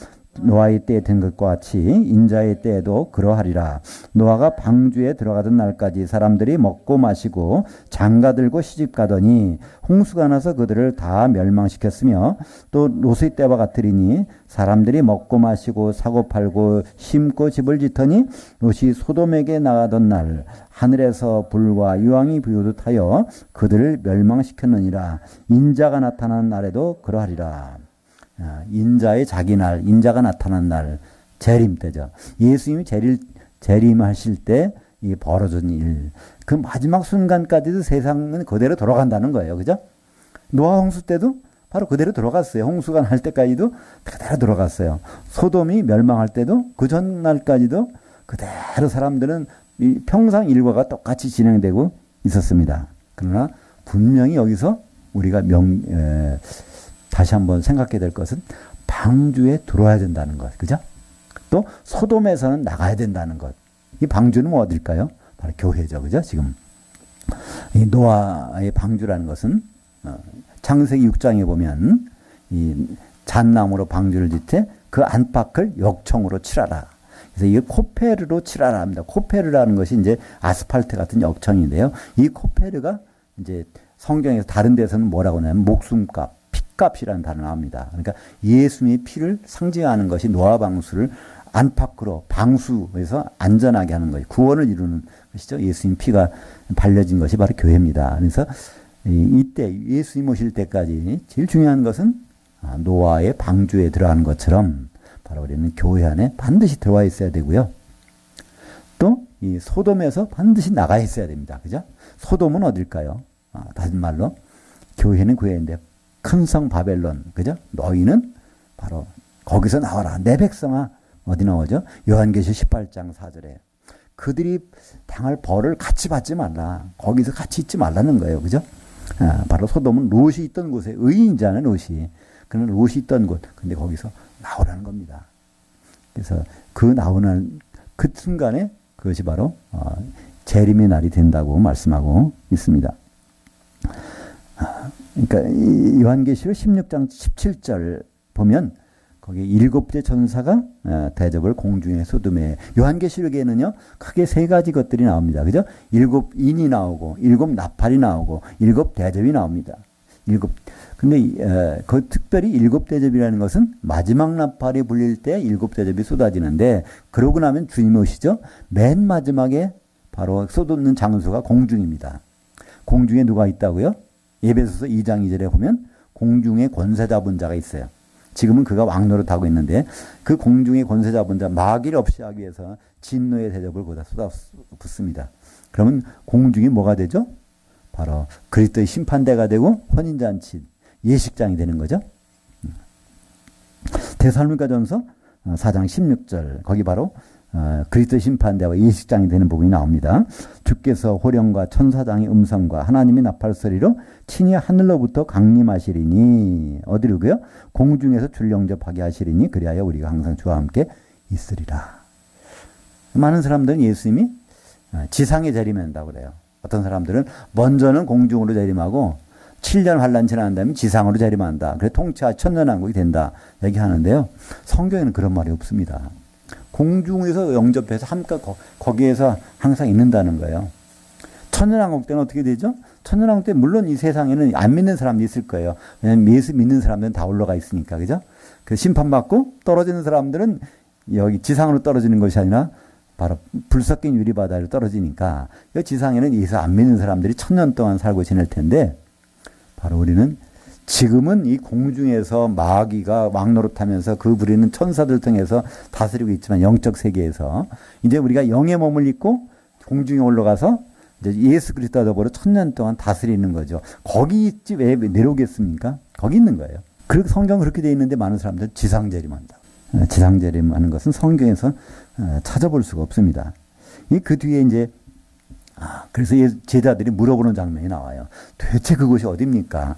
노아의 때에 된 것과 같이 인자의 때에도 그러하리라. 노아가 방주에 들어가던 날까지 사람들이 먹고 마시고 장가들고 시집가더니 홍수가 나서 그들을 다 멸망시켰으며 또 롯의 때와 같으리니 사람들이 먹고 마시고 사고 팔고 심고 집을 짓더니 롯이 소돔에게 나가던 날 하늘에서 불과 유황이 비오듯 하여 그들을 멸망시켰느니라. 인자가 나타나는 날에도 그러하리라. 인자의 자기 날, 인자가 나타난 날, 재림 때죠. 예수님이 재림하실 때 이 벌어진 일, 그 마지막 순간까지도 세상은 그대로 돌아간다는 거예요. 그죠? 노아 홍수 때도 바로 그대로 돌아갔어요. 홍수가 날 때까지도 그대로 돌아갔어요. 소돔이 멸망할 때도 그 전날까지도 그대로 사람들은 평상 일과가 똑같이 진행되고 있었습니다. 그러나 분명히 여기서 우리가 다시 한번 생각해야 될 것은 방주에 들어와야 된다는 것. 그죠? 또 소돔에서는 나가야 된다는 것. 이 방주는 뭐 어딜까요? 바로 교회죠. 그죠? 지금 이 노아의 방주라는 것은 창세기 6장에 보면 이 잣나무로 방주를 짓되 그 안팎을 역청으로 칠하라. 그래서 이게 코페르로 칠하라 합니다. 코페르라는 것이 이제 아스팔트 같은 역청인데요. 이 코페르가 이제 성경에서 다른 데서는 뭐라고 하냐면 목숨값, 피값이라는 단어가 나옵니다. 그러니까 예수님의 피를 상징하는 것이 노아 방수를 안팎으로 방수해서 안전하게 하는 것이 구원을 이루는 것이죠. 예수님 피가 발려진 것이 바로 교회입니다. 그래서 이때 예수님 오실 때까지 제일 중요한 것은 노아의 방주에 들어가는 것처럼 바로 우리는 교회 안에 반드시 들어와 있어야 되고요. 또 이 소돔에서 반드시 나가 있어야 됩니다. 그죠? 소돔은 어딜까요? 다른 말로 교회는 교회인데 큰 성 바벨론, 그죠? 너희는 바로 거기서 나와라. 내 백성아. 어디 나오죠? 요한계시 18장 4절에 그들이 당할 벌을 같이 받지 말라. 거기서 같이 있지 말라는 거예요. 그죠? 바로 소돔은 롯이 있던 곳에 의인이잖아요. 롯이. 그는 롯이 있던 곳. 근데 거기서 나오라는 겁니다. 그래서 그 나오는 그 순간에 그것이 바로 재림의 날이 된다고 말씀하고 있습니다. 그러니까 요한계시록 16장 17절 보면 거기 일곱째 천사가 대접을 공중에 소돔에 요한계시록에는요 크게 세 가지 것들이 나옵니다. 그죠? 일곱 인이 나오고 일곱 나팔이 나오고 일곱 대접이 나옵니다. 근데 그 특별히 일곱 대접이라는 것은 마지막 나팔이 불릴 때 일곱 대접이 쏟아지는데 그러고 나면 주님이 오시죠. 맨 마지막에 바로 쏟는 장소가 공중입니다. 공중에 누가 있다고요? 에베소서 2장 2절에 보면 공중에 권세 잡은 자가 있어요. 지금은 그가 왕노릇하고 있는데 그 공중에 권세 잡은 자 마귀를 없이 하기 위해서 진노의 대접을 거기다 쏟아붓습니다. 그러면 공중이 뭐가 되죠? 바로 그리스도의 심판대가 되고 혼인잔치 예식장이 되는 거죠. 데살로니가전서 4장 16절 거기 바로 그리스도의 심판대와 예식장이 되는 부분이 나옵니다. 주께서 호령과 천사장의 음성과 하나님의 나팔 소리로 친히 하늘로부터 강림하시리니 어디로고요? 공중에서 줄 영접하게 하시리니 그리하여 우리가 항상 주와 함께 있으리라. 많은 사람들은 예수님이 지상에 재림한다고 그래요. 어떤 사람들은 먼저는 공중으로 재림하고 7년 환란 지난 다음에 지상으로 재림한다. 그래서 통치와 천년왕국이 된다 얘기하는데요. 성경에는 그런 말이 없습니다. 공중에서 영접해서 함께 거기에서 항상 있는다는 거예요. 천년왕국 때는 어떻게 되죠? 천년왕국 때 물론 이 세상에는 안 믿는 사람도 있을 거예요. 왜냐하면 예수 믿는 사람들은 다 올라가 있으니까, 그죠? 그 심판받고 떨어지는 사람들은 여기 지상으로 떨어지는 것이 아니라 바로 불 섞인 유리바다로 떨어지니까 이 지상에는 예수 안 믿는 사람들이 1000년 동안 살고 지낼 텐데 바로 우리는 지금은 이 공중에서 마귀가 왕노릇하면서 그 부리는 천사들 통해서 다스리고 있지만 영적 세계에서 이제 우리가 영의 몸을 입고 공중에 올라가서 이제 예수 그리스도와 더불어 1000년 동안 다스리는 거죠. 거기 있지 왜 내려오겠습니까? 거기 있는 거예요. 그리고 성경 그렇게 되어 있는데 많은 사람들은 지상재림한다. 지상재림하는 것은 성경에서 찾아볼 수가 없습니다. 그 뒤에 이제 그래서 제자들이 물어보는 장면이 나와요. 도대체 그곳이 어디입니까?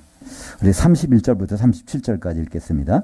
우리 31절부터 37절까지 읽겠습니다.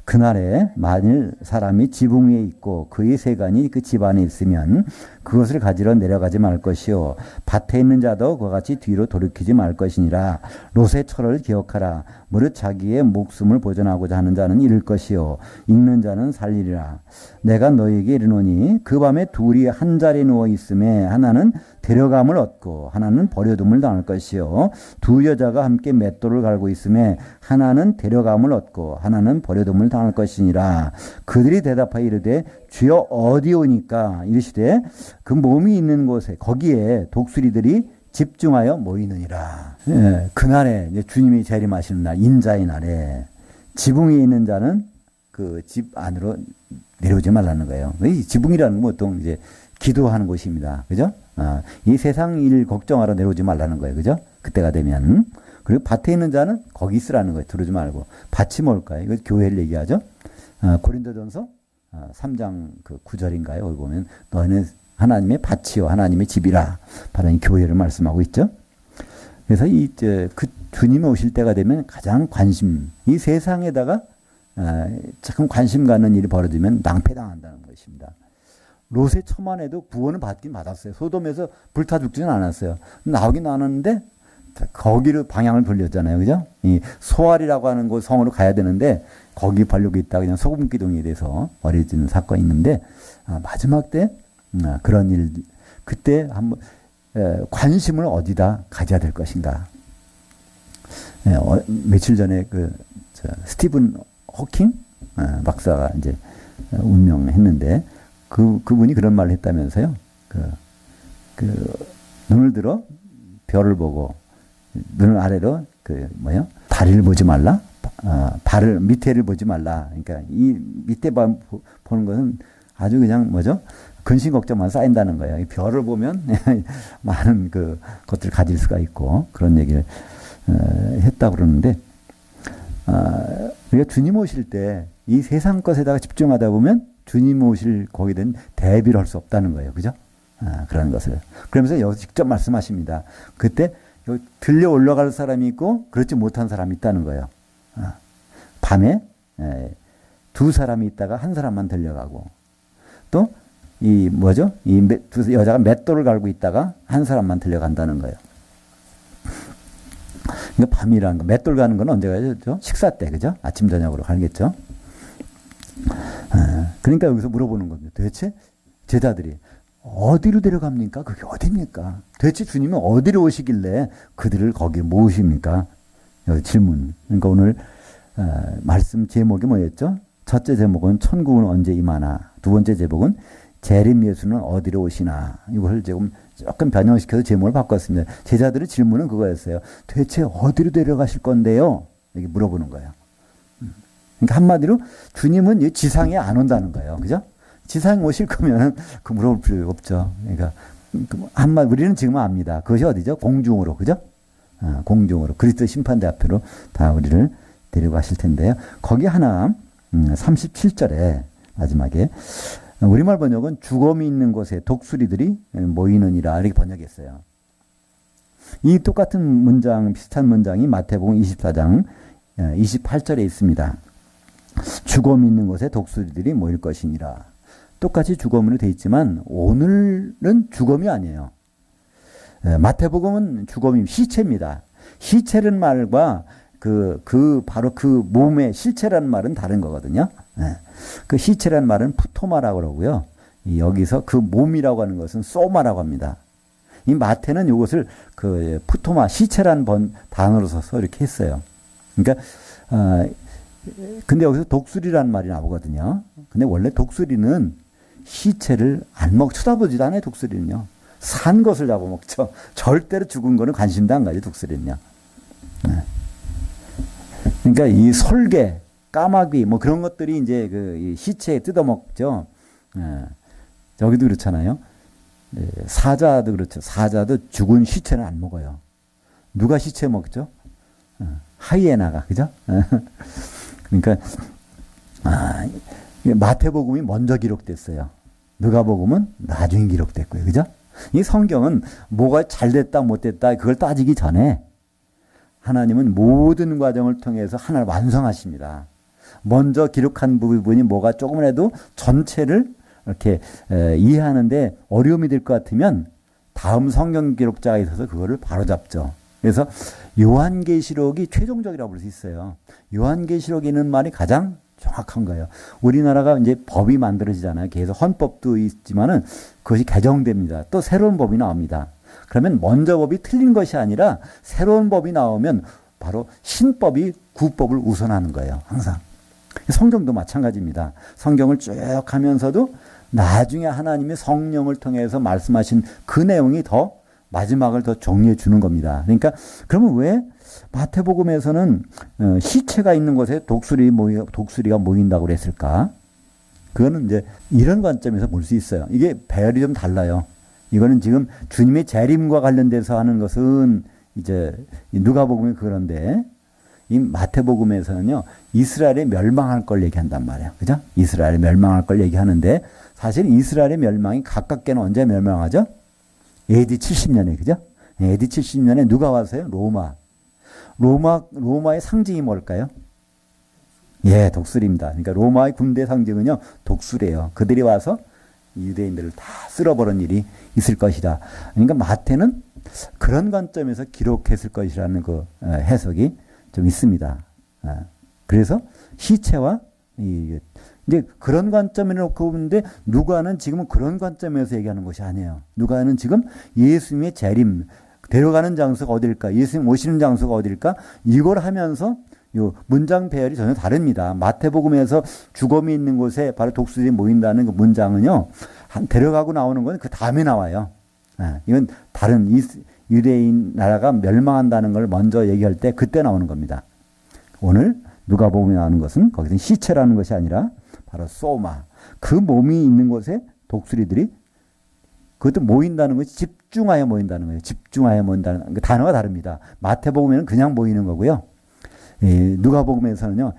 그날에 만일 사람이 지붕 위에 있고 그의 세간이 그 집 안에 있으면 그것을 가지러 내려가지 말 것이요 밭에 있는 자도 그와 같이 뒤로 돌이키지 말 것이니라. 롯의 철을 기억하라. 무릇 자기의 목숨을 보존하고자 하는 자는 잃을 것이요 읽는 자는 살리리라. 내가 너희에게 이르노니 그 밤에 둘이 한 자리에 누워 있음에 하나는 데려감을 얻고 하나는 버려둠을 당할 것이요 두 여자가 함께 맷돌을 갈고 있음에 하나는 데려감을 얻고 하나는 버려둠을 당할 것이니라. 그들이 대답하여 이르되 주여 어디오니까? 이르시되 그 몸이 있는 곳에 거기에 독수리들이 집중하여 모이느니라. 그날에 이제 주님이 재림하시는 날 인자의 날에 지붕 위에 있는 자는 그 집 안으로 내려오지 말라는 거예요. 이 지붕이라는 건 보통 이제 기도하는 곳입니다. 그죠? 이 세상 일 걱정하러 내려오지 말라는 거예요. 그죠? 그때가 되면. 그리고 밭에 있는 자는 거기 있으라는 거예요. 들어오지 말고. 밭이 뭘까요? 이거 교회를 얘기하죠. 고린도전서 3장 그 9절인가요? 거기 보면 너희는 하나님의 밭이요 하나님의 집이라. 바로 이 교회를 말씀하고 있죠. 그래서 그 주님이 오실 때가 되면 가장 관심, 이 세상에다가 조금 관심 갖는 일이 벌어지면 낭패당한다는 것입니다. 롯의 처만 해도 구원을 받긴 받았어요. 소돔에서 불타 죽지는 않았어요. 나오긴 나왔는데 거기로 방향을 돌렸잖아요. 그죠? 이 소알이라고 하는 곳 성으로 가야 되는데 거기 벌려고 있다가 그냥 소금 기둥에 대해서 버려지는 사건이 있는데 마지막 때 그런 일, 그때 한번 관심을 어디다 가져야 될 것인가. 며칠 전에 스티븐 호킹 박사가 이제 운명했는데 그분이 그런 말을 했다면서요. 눈을 들어 별을 보고 눈을 아래로 다리를 보지 말라. 발을 밑에를 보지 말라. 그러니까 이 밑에 보는 것은 아주 그냥 근심 걱정만 쌓인다는 거예요. 이 별을 보면 많은 것들을 가질 수가 있고 그런 얘기를 했다고 그러는데, 우리가 주님 오실 때 이 세상 것에다가 집중하다 보면 주님 오실 거기에 대한 대비를 할 수 없다는 거예요. 그죠? 그런 것을. 그러면서 여기서 직접 말씀하십니다. 그때 여기 들려 올라갈 사람이 있고 그렇지 못한 사람이 있다는 거예요. 밤에 두 사람이 있다가 한 사람만 들려가고, 또 이 두 여자가 맷돌을 갈고 있다가 한 사람만 들려간다는 거예요. 그러니까 밤이라는 거, 맷돌 가는 건 언제 가죠? 식사 때, 그죠? 아침 저녁으로 가겠죠. 그러니까 여기서 물어보는 겁니다. 도대체 제자들이 어디로 데려갑니까? 그게 어디입니까? 도대체 주님은 어디로 오시길래 그들을 거기에 모으십니까? 여기 질문. 그러니까 오늘 말씀 제목이 뭐였죠? 첫째 제목은 천국은 언제 임하나, 두 번째 제목은 재림 예수는 어디로 오시나. 이걸 조금 변형시켜서 제목을 바꿨습니다. 제자들의 질문은 그거였어요. 도대체 어디로 데려가실 건데요? 이렇게 물어보는 거예요. 그러니까 한마디로 주님은 지상에 안 온다는 거예요. 그죠? 지상에 오실 거면 물어볼 필요가 없죠. 그러니까 우리는 지금 압니다. 그것이 어디죠? 공중으로. 그죠? 공중으로. 그리스도 심판대 앞으로 다 우리를 데려가실 텐데요. 거기 하나 37절에 마지막에 우리말 번역은 죽음이 있는 곳에 독수리들이 모이느니라 이렇게 번역했어요. 이 똑같은 문장, 비슷한 문장이 마태복음 24장 28절에 있습니다. 죽음이 있는 곳에 독수리들이 모일 것이니라. 똑같이 죽음으로 되어 있지만 오늘은 죽음이 아니에요. 마태복음은 죽음이 시체입니다. 시체라는 말과 바로 그 몸의 실체라는 말은 다른 거거든요. 그 시체라는 말은 푸토마라고 그러고요. 여기서 그 몸이라고 하는 것은 소마라고 합니다. 이 마태는 이것을 푸토마, 시체라는 단어로 써서 이렇게 했어요. 그러니까, 근데 여기서 독수리라는 말이 나오거든요. 근데 원래 독수리는 시체를 쳐다보지도 않아요, 독수리는요. 산 것을 잡아먹죠. 절대로 죽은 거는 관심도 안 가죠, 독수리는요. 그러니까 이 솔개, 까마귀, 그런 것들이 이제 이 시체에 뜯어먹죠. 여기도 그렇잖아요. 사자도 그렇죠. 사자도 죽은 시체는 안 먹어요. 누가 시체 먹죠? 하이에나가, 그죠? 그러니까, 마태복음이 먼저 기록됐어요. 누가복음은 나중에 기록됐고요. 그죠? 이 성경은 뭐가 잘 됐다, 못 됐다, 그걸 따지기 전에 하나님은 모든 과정을 통해서 하나를 완성하십니다. 먼저 기록한 부분이 뭐가 조금이라도 전체를 이렇게 이해하는데 어려움이 될 것 같으면 다음 성경 기록자가 있어서 그거를 바로잡죠. 그래서 요한계시록이 최종적이라고 볼 수 있어요. 요한계시록에 있는 말이 가장 정확한 거예요. 우리나라가 이제 법이 만들어지잖아요. 계속 헌법도 있지만은 그것이 개정됩니다. 또 새로운 법이 나옵니다. 그러면 먼저 법이 틀린 것이 아니라 새로운 법이 나오면 바로 신법이 구법을 우선하는 거예요. 항상. 성경도 마찬가지입니다. 성경을 쭉 하면서도 나중에 하나님의 성령을 통해서 말씀하신 그 내용이 더 마지막을 더 정리해 주는 겁니다. 그러니까 그러면 왜 마태복음에서는 시체가 있는 곳에 독수리가 모인다고 그랬을까? 그거는 이제 이런 관점에서 볼 수 있어요. 이게 배열이 좀 달라요. 이거는 지금 주님의 재림과 관련돼서 하는 것은 이제 누가복음이 그런데 이 마태복음에서는요, 이스라엘이 멸망할 걸 얘기한단 말이에요. 그죠? 이스라엘이 멸망할 걸 얘기하는데 사실 이스라엘의 멸망이 가깝게는 언제 멸망하죠? AD 70년에, 그죠? AD 70년에 누가 와서요? 로마의 상징이 뭘까요? 예, 독수리입니다. 그러니까 로마의 군대 상징은요, 독수리예요. 그들이 와서 유대인들을 다 쓸어버린 일이 있을 것이다. 그러니까 마태는 그런 관점에서 기록했을 것이라는 그 해석이 좀 있습니다. 그래서 시체와 이제 그런 관점으로 놓고 보는데 누가는 지금은 그런 관점에서 얘기하는 것이 아니에요. 누가는 지금 예수님의 재림, 데려가는 장소가 어딜까? 예수님 오시는 장소가 어딜까? 이걸 하면서 요 문장 배열이 전혀 다릅니다. 마태복음에서 죽음이 있는 곳에 바로 독수리들이 모인다는 그 문장은요, 데려가고 나오는 건 그 다음에 나와요. 이건 다른 유대인 나라가 멸망한다는 걸 먼저 얘기할 때 그때 나오는 겁니다. 오늘 누가복음에 나오는 것은 거기서 시체라는 것이 아니라 바로 소마, 그 몸이 있는 곳에 독수리들이 그것도 모인다는 것이 집중하여 모인다는 거예요. 집중하여 모인다는 그 단어가 다릅니다. 마태복음에는 그냥 모이는 거고요. 누가복음에서는요,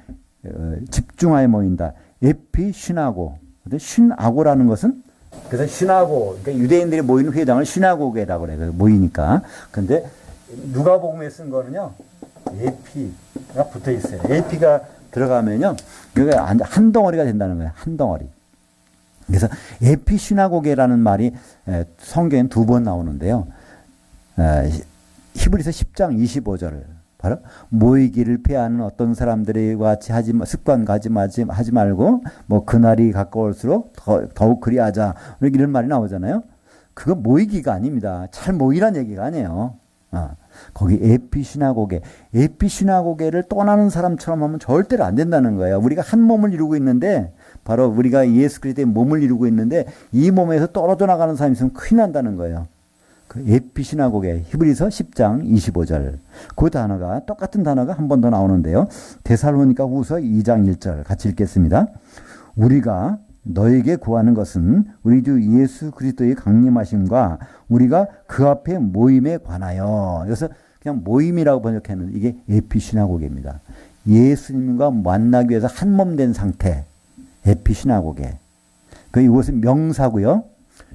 집중하여 모인다. 에피시나고. 시나고라는 것은 그래서 시나고, 그러니까 유대인들이 모이는 회당을 시나고게라고 그래요. 모이니까. 근데 누가복음에 쓴 거는요, 에피가 붙어 있어요. 에피가 들어가면요, 그게 한 덩어리가 된다는 거예요. 한 덩어리. 그래서 에피시나고게라는 말이 성경에 2번 나오는데요. 히브리서 10장 25절을 바로 모이기를 피하는 어떤 사람들이 같이 습관 하지 말고 뭐 그날이 가까울수록 더욱 그리하자 이런 말이 나오잖아요. 그거 모이기가 아닙니다. 잘 모이란 얘기가 아니에요. 거기 에피시나고게를 떠나는 사람처럼 하면 절대로 안 된다는 거예요. 우리가 한 몸을 이루고 있는데 바로 우리가 예수 그리스도의 몸을 이루고 있는데 이 몸에서 떨어져 나가는 사람이 있으면 큰일 난다는 거예요. 그 에피시나고게 히브리서 10장 25절 그 단어가 똑같은 단어가 한 번 더 나오는데요. 데살로니가 후서 2장 1절 같이 읽겠습니다. 우리가 너에게 구하는 것은 우리 주 예수 그리스도의 강림하심과 우리가 그 앞에 모임에 관하여. 그래서 그냥 모임이라고 번역하는 이게 에피시나고게입니다. 예수님과 만나기 위해서 한 몸 된 상태. 에피시나고게. 이것은 명사고요.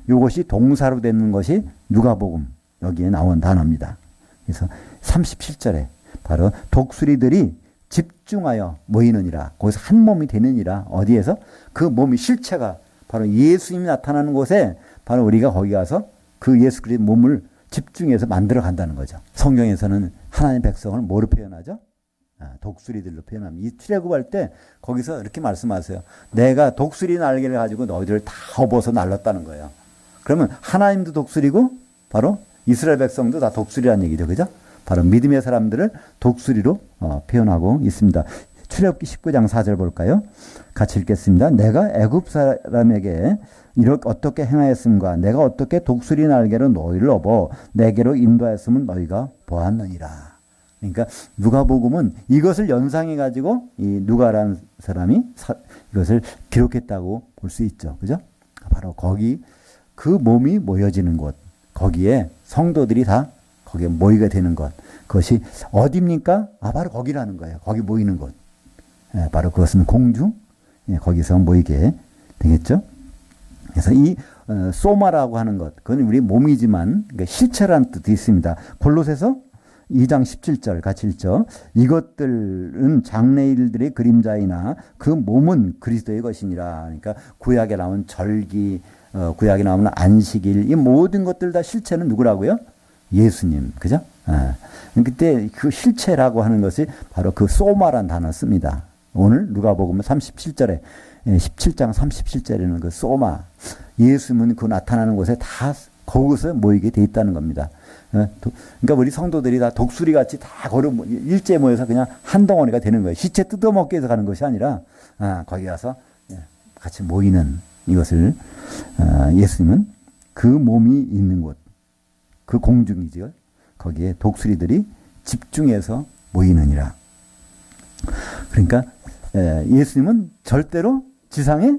이것이 동사로 되는 것이 누가복음 여기에 나온 단어입니다. 그래서 37절에 바로 독수리들이 집중하여 모이느니라. 거기서 한 몸이 되느니라. 어디에서? 그 몸이 실체가 바로 예수님이 나타나는 곳에 바로 우리가 거기 가서 그 예수 그리스도의 몸을 집중해서 만들어 간다는 거죠. 성경에서는 하나님의 백성을 뭐로 표현하죠? 독수리들로 표현합니다. 이 출애굽할 때 거기서 이렇게 말씀하세요. 내가 독수리 날개를 가지고 너희들을 다 업어서 날랐다는 거예요. 그러면 하나님도 독수리고 바로 이스라엘 백성도 다 독수리라는 얘기죠. 그죠? 바로 믿음의 사람들을 독수리로 표현하고 있습니다. 출애굽기 19장 4절 볼까요? 같이 읽겠습니다. 내가 애굽 사람에게 이렇게 어떻게 행하였음과 내가 어떻게 독수리 날개로 너희를 업어 내게로 인도하였음은 너희가 보았느니라. 그러니까 누가복음은 이것을 연상해 가지고 이 누가라는 사람이 이것을 기록했다고 볼 수 있죠. 그죠? 바로 거기 그 몸이 모여지는 곳, 거기에 성도들이 다 거기에 모이게 되는 것, 그것이 어디입니까? 바로 거기라는 거예요. 거기 모이는 곳. 바로 그것은 공중, 거기서 모이게 되겠죠. 그래서 이 소마라고 하는 것, 그건 우리 몸이지만 실체라는 뜻이 있습니다. 골로새서 2장 17절 같이 읽죠. 이것들은 장래일들의 그림자이나 그 몸은 그리스도의 것이니라. 그러니까 구약에 나온 절기, 구약에 나오는 안식일, 이 모든 것들 다 실체는 누구라고요? 예수님. 그죠? 그때 그 실체라고 하는 것이 바로 그 소마란 단어 씁니다. 오늘 누가복음 37절에 17장 37절에는 그 소마, 예수님은 그 나타나는 곳에 다 거기서 모이게 돼 있다는 겁니다. 그러니까 우리 성도들이 다 독수리 같이 다 일제에 모여서 그냥 한 덩어리가 되는 거예요. 시체 뜯어먹기 위해서 가는 것이 아니라 거기 가서 같이 모이는 이것을 예수님은 그 몸이 있는 곳, 그 공중이죠. 거기에 독수리들이 집중해서 모이느니라. 그러니까 예수님은 절대로 지상에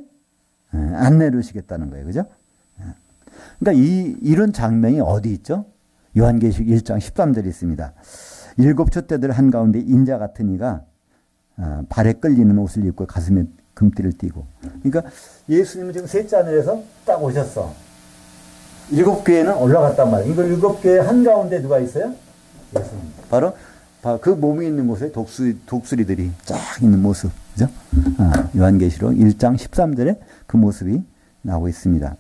안 내려오시겠다는 거예요. 그죠? 그러니까 이런 장면이 어디 있죠? 요한계시록 1장 13절에 있습니다. 7 촛대들 한가운데 인자 같은 이가 발에 끌리는 옷을 입고 가슴에 금띠를 띠고. 그러니까 예수님은 지금 셋째 하늘에서 딱 오셨어. 7교회는 올라갔단 말이에요. 이거 7교회 한가운데 누가 있어요? 예수님. 바로 그 몸이 있는 곳에 독수리들이 쫙 있는 모습. 그죠? 요한계시록 1장 13절에 그 모습이 나오고 있습니다.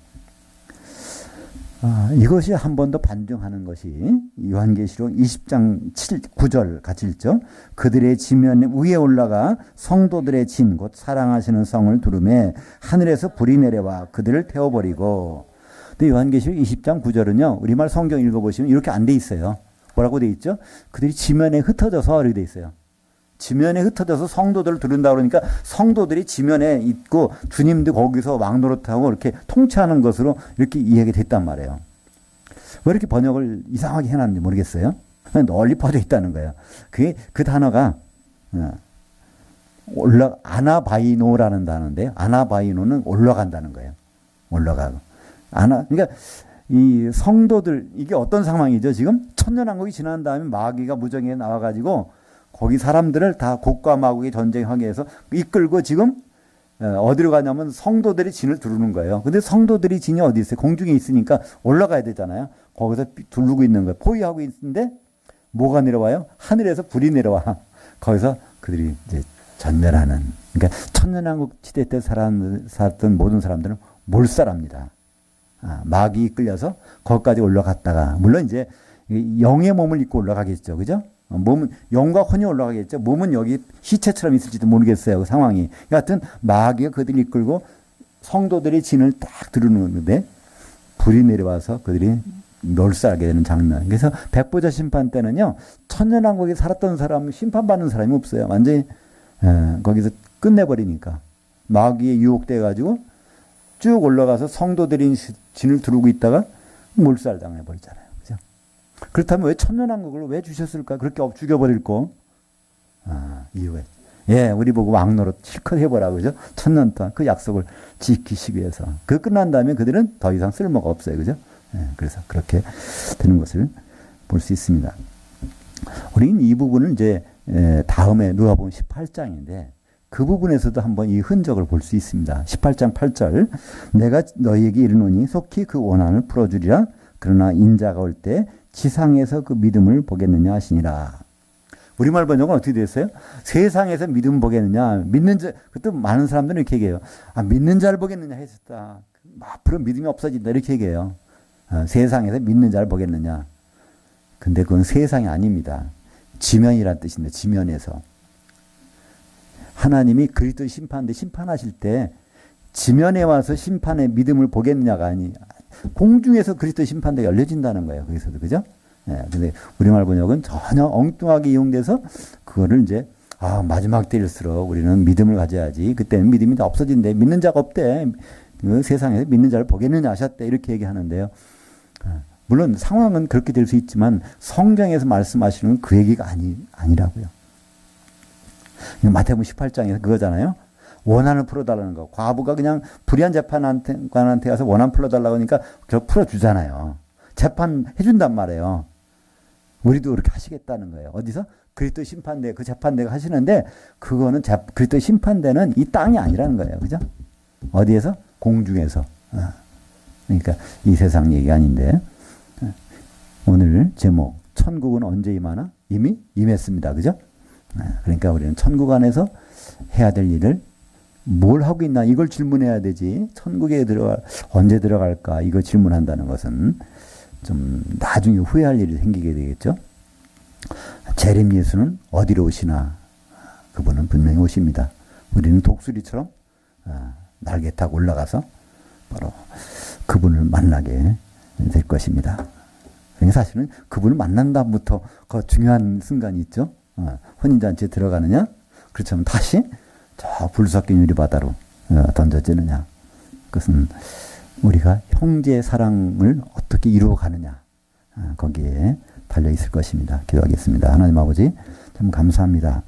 이것이 한 번 더 반증하는 것이 요한계시록 20장 9절 같이 읽죠. 그들의 지면 위에 올라가 성도들의 진 곧 사랑하시는 성을 두르매 하늘에서 불이 내려와 그들을 태워버리고. 근데 요한계시록 20장 9절은요. 우리말 성경 읽어보시면 이렇게 안 돼 있어요. 뭐라고 돼 있죠? 그들이 지면에 흩어져서 이렇게 돼 있어요. 지면에 흩어져서 성도들을 두른다 그러니까 성도들이 지면에 있고 주님도 거기서 왕노릇하고 이렇게 통치하는 것으로 이렇게 이해가 됐단 말이에요. 왜 이렇게 번역을 이상하게 해놨는지 모르겠어요. 널리 퍼져 있다는 거예요. 그 단어가 아나바이노라는 단어인데요. 아나바이노는 올라간다는 거예요. 올라가고. 그러니까 이 성도들, 이게 어떤 상황이죠? 지금 천년왕국이 지난 다음에 마귀가 무정에 나와가지고 거기 사람들을 다 곡과 마귀의 전쟁하게 해서 이끌고 지금 어디로 가냐면 성도들이 진을 두르는 거예요. 근데 성도들이 진이 어디 있어요? 공중에 있으니까 올라가야 되잖아요. 거기서 두르고 있는 거예요. 포위하고 있는데 뭐가 내려와요? 하늘에서 불이 내려와. 거기서 그들이 이제 전멸하는. 그러니까 천년왕국 시대 때 살았던 모든 사람들은 몰살합니다. 마귀 이끌려서 거기까지 올라갔다가 물론 이제 영의 몸을 입고 올라가겠죠. 그죠? 몸은 영과 혼이 올라가겠죠. 몸은 여기 시체처럼 있을지도 모르겠어요. 그 상황이. 여하튼 마귀가 그들을 이끌고 성도들이 진을 딱 두르는데 불이 내려와서 그들이 멸살하게 되는 장면. 그래서 백보자 심판 때는요. 천년왕국에 살았던 사람 심판받는 사람이 없어요. 완전히 거기서 끝내버리니까. 마귀에 유혹돼 가지고 쭉 올라가서 성도들이 진을 두르고 있다가 몰살당해 버리잖아요. 그렇다면 왜 천년왕국을 왜 주셨을까? 그렇게 죽여버릴 거. 이유에. 우리 보고 왕노릇 실컷 해보라, 그죠? 천년 동안 그 약속을 지키시기 위해서. 그 끝난 다음에 그들은 더 이상 쓸모가 없어요, 그죠? 그래서 그렇게 되는 것을 볼 수 있습니다. 우리는 이 부분을 이제 다음에 누가복음 18장인데 그 부분에서도 한번 이 흔적을 볼 수 있습니다. 18장 8절. 내가 너희에게 이르노니 속히 그 원한을 풀어주리라. 그러나 인자가 올 때 지상에서 그 믿음을 보겠느냐 하시니라. 우리말 번역은 어떻게 됐어요? 세상에서 믿음 보겠느냐. 믿는 자, 그때 많은 사람들은 이렇게 얘기해요. 믿는 자를 보겠느냐 했었다. 앞으로 믿음이 없어진다. 이렇게 얘기해요. 세상에서 믿는 자를 보겠느냐. 근데 그건 세상이 아닙니다. 지면이란 뜻인데, 지면에서. 하나님이 그리스도 심판대 심판하실 때 지면에 와서 심판의 믿음을 보겠느냐가 아니, 공중에서 그리스도 심판대가 열려진다는 거예요. 거기서도. 그죠? 근데 우리말 번역은 전혀 엉뚱하게 이용돼서 그거를 이제, 마지막 때일수록 우리는 믿음을 가져야지. 그때는 믿음이 다 없어진대. 믿는 자가 없대. 그 세상에서 믿는 자를 보겠느냐 하셨대. 이렇게 얘기하는데요. 물론 상황은 그렇게 될 수 있지만 성경에서 말씀하시는 건 그 얘기가 아니라고요. 마태복음 18장에서 그거잖아요. 원한을 풀어달라는 거. 과부가 그냥 불의한 재판관한테 가서 원한 풀어달라고 하니까 저 풀어주잖아요. 재판 해준단 말이에요. 우리도 그렇게 하시겠다는 거예요. 어디서? 그리스도 심판대, 그 재판대가 하시는데 그거는 그리스도 심판대는 이 땅이 아니라는 거예요. 그죠? 어디에서? 공중에서. 그러니까 이 세상 얘기 아닌데. 오늘 제목, 천국은 언제 임하나? 이미 임했습니다. 그죠? 그러니까 우리는 천국 안에서 해야 될 일을 뭘 하고 있나 이걸 질문해야 되지. 천국에 언제 들어갈까 이거 질문한다는 것은 좀 나중에 후회할 일이 생기게 되겠죠. 재림 예수는 어디로 오시나? 그분은 분명히 오십니다. 우리는 독수리처럼 날개 타고 올라가서 바로 그분을 만나게 될 것입니다. 사실은 그분을 만난 다음부터 그 중요한 순간이 있죠. 혼인잔치에 들어가느냐? 그렇다면 다시 저 불섞인 유리바다로 던져지느냐. 그것은 우리가 형제의 사랑을 어떻게 이루어가느냐. 거기에 달려 있을 것입니다. 기도하겠습니다. 하나님 아버지 참 감사합니다.